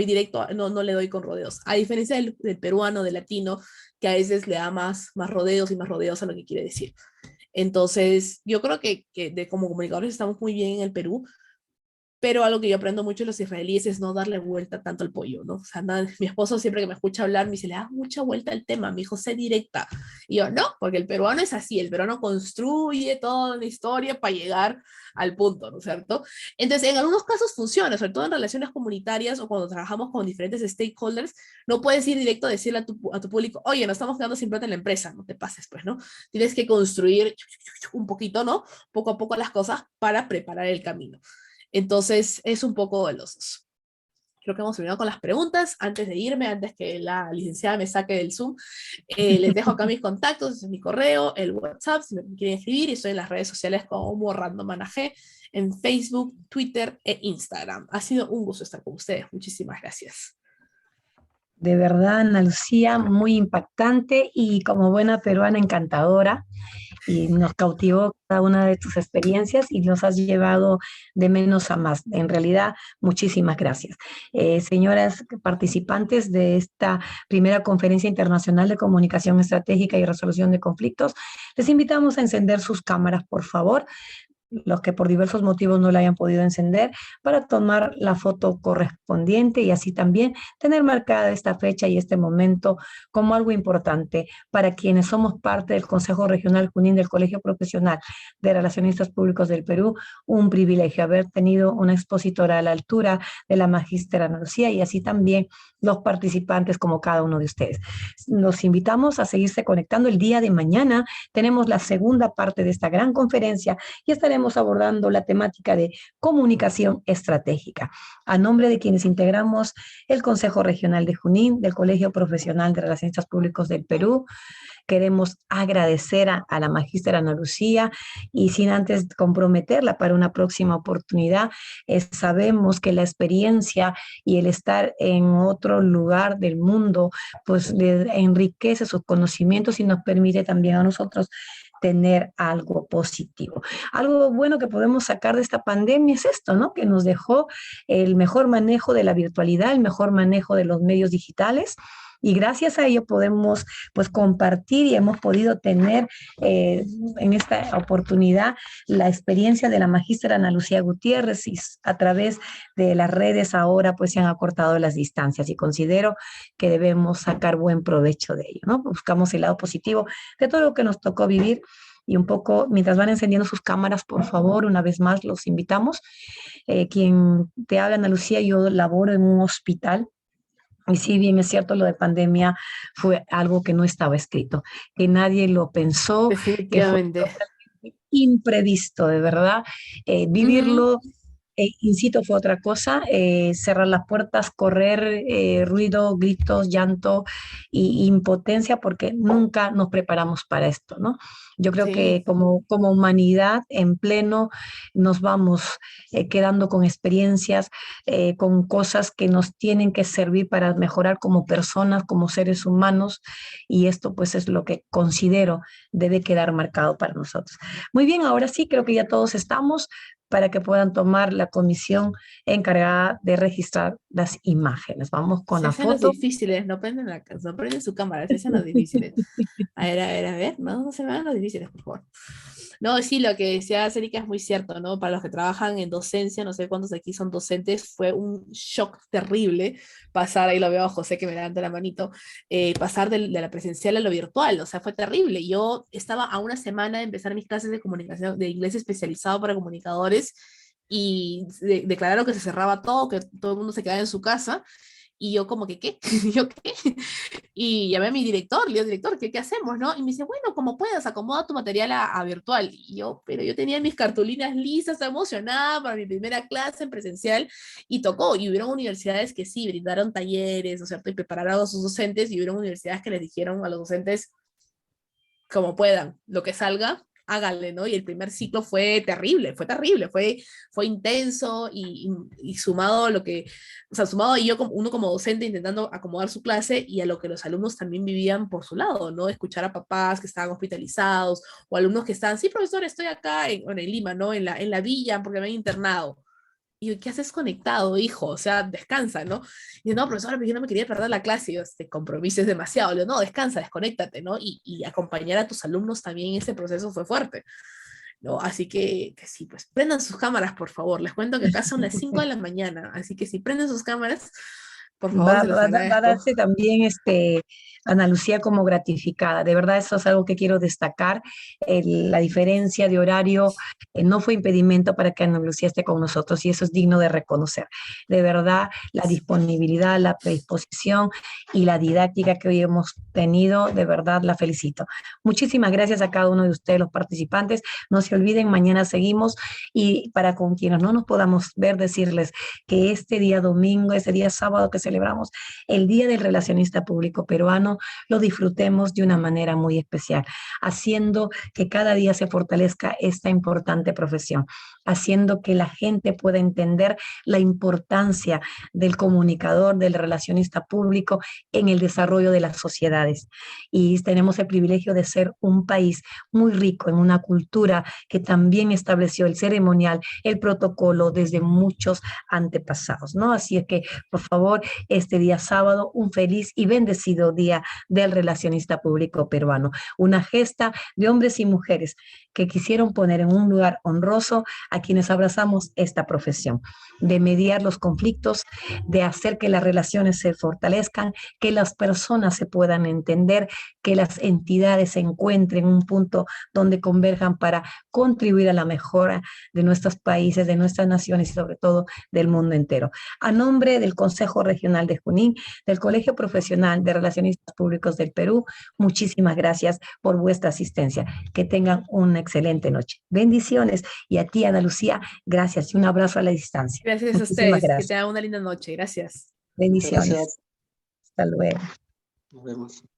directo, no le doy con rodeos. A diferencia del peruano, del latino, que a veces le da más rodeos y más rodeos a lo que quiere decir. Entonces, yo creo que como comunicadores estamos muy bien en el Perú, pero algo que yo aprendo mucho de los israelíes es no darle vuelta tanto al pollo, ¿no? O sea, mi esposo siempre que me escucha hablar me dice, le das mucha vuelta al tema, mi hijo, sé directa. Y yo, no, porque el peruano es así, el peruano construye toda una historia para llegar al punto, ¿no es cierto? Entonces, en algunos casos funciona, sobre todo en relaciones comunitarias o cuando trabajamos con diferentes stakeholders, no puedes ir directo a decirle a tu público, oye, nos estamos quedando sin plata en la empresa, no te pases, pues, ¿no? Tienes que construir un poquito, ¿no? Poco a poco las cosas para preparar el camino. Entonces, es un poco de los dos. Creo que hemos terminado con las preguntas. Antes de irme, antes que la licenciada me saque del Zoom, les dejo acá mis contactos, mi correo, el WhatsApp, si me quieren escribir, y estoy en las redes sociales como Random Managé, en Facebook, Twitter e Instagram. Ha sido un gusto estar con ustedes. Muchísimas gracias. De verdad, Ana Lucía, muy impactante y como buena peruana encantadora. y nos cautivó cada una de tus experiencias y nos has llevado de menos a más. En realidad, muchísimas gracias. Señoras participantes de esta primera conferencia internacional de comunicación estratégica y resolución de conflictos, les invitamos a encender sus cámaras, por favor, los que por diversos motivos no la hayan podido encender, para tomar la foto correspondiente y así también tener marcada esta fecha y este momento como algo importante para quienes somos parte del Consejo Regional Junín del Colegio Profesional de Relacionistas Públicos del Perú. Un privilegio haber tenido una expositora a la altura de la magístera Ana Lucía y así también los participantes como cada uno de ustedes. Los invitamos a seguirse conectando el día de mañana. Tenemos la segunda parte de esta gran conferencia y estaremos abordando la temática de comunicación estratégica. A nombre de quienes integramos el Consejo Regional de Junín, del Colegio Profesional de Relacionistas Públicos del Perú, queremos agradecer a la magístera Ana Lucía y sin antes comprometerla para una próxima oportunidad, sabemos que la experiencia y el estar en otro lugar del mundo, pues le enriquece sus conocimientos y nos permite también a nosotros tener algo positivo. Algo bueno que podemos sacar de esta pandemia es esto, ¿no? Que nos dejó el mejor manejo de la virtualidad, el mejor manejo de los medios digitales, y gracias a ello podemos pues compartir y hemos podido tener en esta oportunidad la experiencia de la magístera Ana Lucía Gutiérrez y a través de las redes ahora pues se han acortado las distancias y considero que debemos sacar buen provecho de ello, ¿no? Buscamos el lado positivo de todo lo que nos tocó vivir y un poco, mientras van encendiendo sus cámaras, por favor, una vez más los invitamos. Quien te habla, Ana Lucía, yo laboro en un hospital. Y sí, bien es cierto, lo de pandemia fue algo que no estaba escrito, que nadie lo pensó, que fue Definitivamente. imprevisto, de verdad. Ujú. Vivirlo, incito, fue otra cosa, cerrar las puertas, correr, ruido, gritos, llanto y impotencia, porque nunca nos preparamos para esto, ¿no? Yo creo que Sí. como humanidad en pleno nos vamos quedando con experiencias, con cosas que nos tienen que servir para mejorar como personas, como seres humanos, y esto pues es lo que considero debe quedar marcado para nosotros. Muy bien, ahora sí, creo que ya todos estamos para que puedan tomar la comisión encargada de registrar las imágenes. Vamos con Se la hacen los foto. difíciles, no prenden su cámara, se hacen los difíciles. A ver, a ver, a ver, no, no se me hagan los difíciles, por favor. No, sí, lo que decía Erika es muy cierto, ¿no? Para los que trabajan en docencia, no sé cuántos aquí son docentes, fue un shock terrible pasar, ahí lo veo a José que me levanta la manito, pasar de la presencial a lo virtual, o sea, fue terrible. Yo estaba a una semana de empezar mis clases de comunicación, de inglés especializado para comunicadores, y declararon que se cerraba todo, que todo el mundo se quedaba en su casa, y yo como que, ¿qué? ¿Yo qué? Y llamé a mi director, le digo, director, ¿qué hacemos, no? Y me dice, bueno, como puedas, acomoda tu material a virtual. Y yo, pero yo tenía mis cartulinas listas, estaba emocionada para mi primera clase en presencial, y tocó. Y hubieron universidades que sí, brindaron talleres, ¿no es cierto? Y prepararon a sus docentes, y hubieron universidades que les dijeron a los docentes, como puedan, lo que salga, háganle, ¿no? Y el primer ciclo fue terrible, fue intenso y sumado a lo que, o sea, sumado a yo, como, uno como docente intentando acomodar su clase y a lo que los alumnos también vivían por su lado, ¿no? Escuchar a papás que estaban hospitalizados o alumnos que estaban, sí, profesor, estoy acá bueno, en Lima, ¿no? En la villa porque me han internado. Y yo, ¿qué haces conectado, hijo? O sea, descansa, ¿no? Y yo, no, profesora, pero yo no me quería perder la clase. Y yo, este compromiso es demasiado. Le digo, no, descansa, desconéctate, ¿no? Y acompañar a tus alumnos también en ese proceso fue fuerte, ¿no? Así que sí, pues prendan sus cámaras, por favor. Les cuento que acá son las 5 de la mañana. Así que si prenden sus cámaras, por favor, se los Va a agradezco. darse también Ana Lucía como gratificada. De verdad, eso es algo que quiero destacar. La diferencia de horario no fue impedimento para que Ana Lucía esté con nosotros y eso es digno de reconocer. De verdad, la disponibilidad, la predisposición y la didáctica que hoy hemos tenido, de verdad la felicito. Muchísimas gracias a cada uno de ustedes, los participantes. No se olviden, mañana seguimos y para con quienes no nos podamos ver, decirles que este día domingo, ese día sábado que celebramos el Día del Relacionista Público Peruano, lo disfrutemos de una manera muy especial, haciendo que cada día se fortalezca esta importante profesión. haciendo que la gente pueda entender la importancia del comunicador, del relacionista público en el desarrollo de las sociedades. Y tenemos el privilegio de ser un país muy rico en una cultura que también estableció el ceremonial, el protocolo desde muchos antepasados, ¿no? Así es que, por favor, este día sábado, un feliz y bendecido día del relacionista público peruano. Una gesta de hombres y mujeres que quisieron poner en un lugar honroso a quienes abrazamos esta profesión, de mediar los conflictos, de hacer que las relaciones se fortalezcan, que las personas se puedan entender, que las entidades se encuentren un punto donde converjan para contribuir a la mejora de nuestros países, de nuestras naciones y sobre todo del mundo entero. A nombre del Consejo Regional de Junín, del Colegio Profesional de Relacionistas Públicos del Perú, muchísimas gracias por vuestra asistencia. Que tengan una excelente noche. Bendiciones. Y a ti, Ana Lucía, gracias y un abrazo a la distancia. Gracias a Muchísimas ustedes. Que gracias. tengan una linda noche. Gracias. Bendiciones. Gracias. Hasta luego. Nos vemos.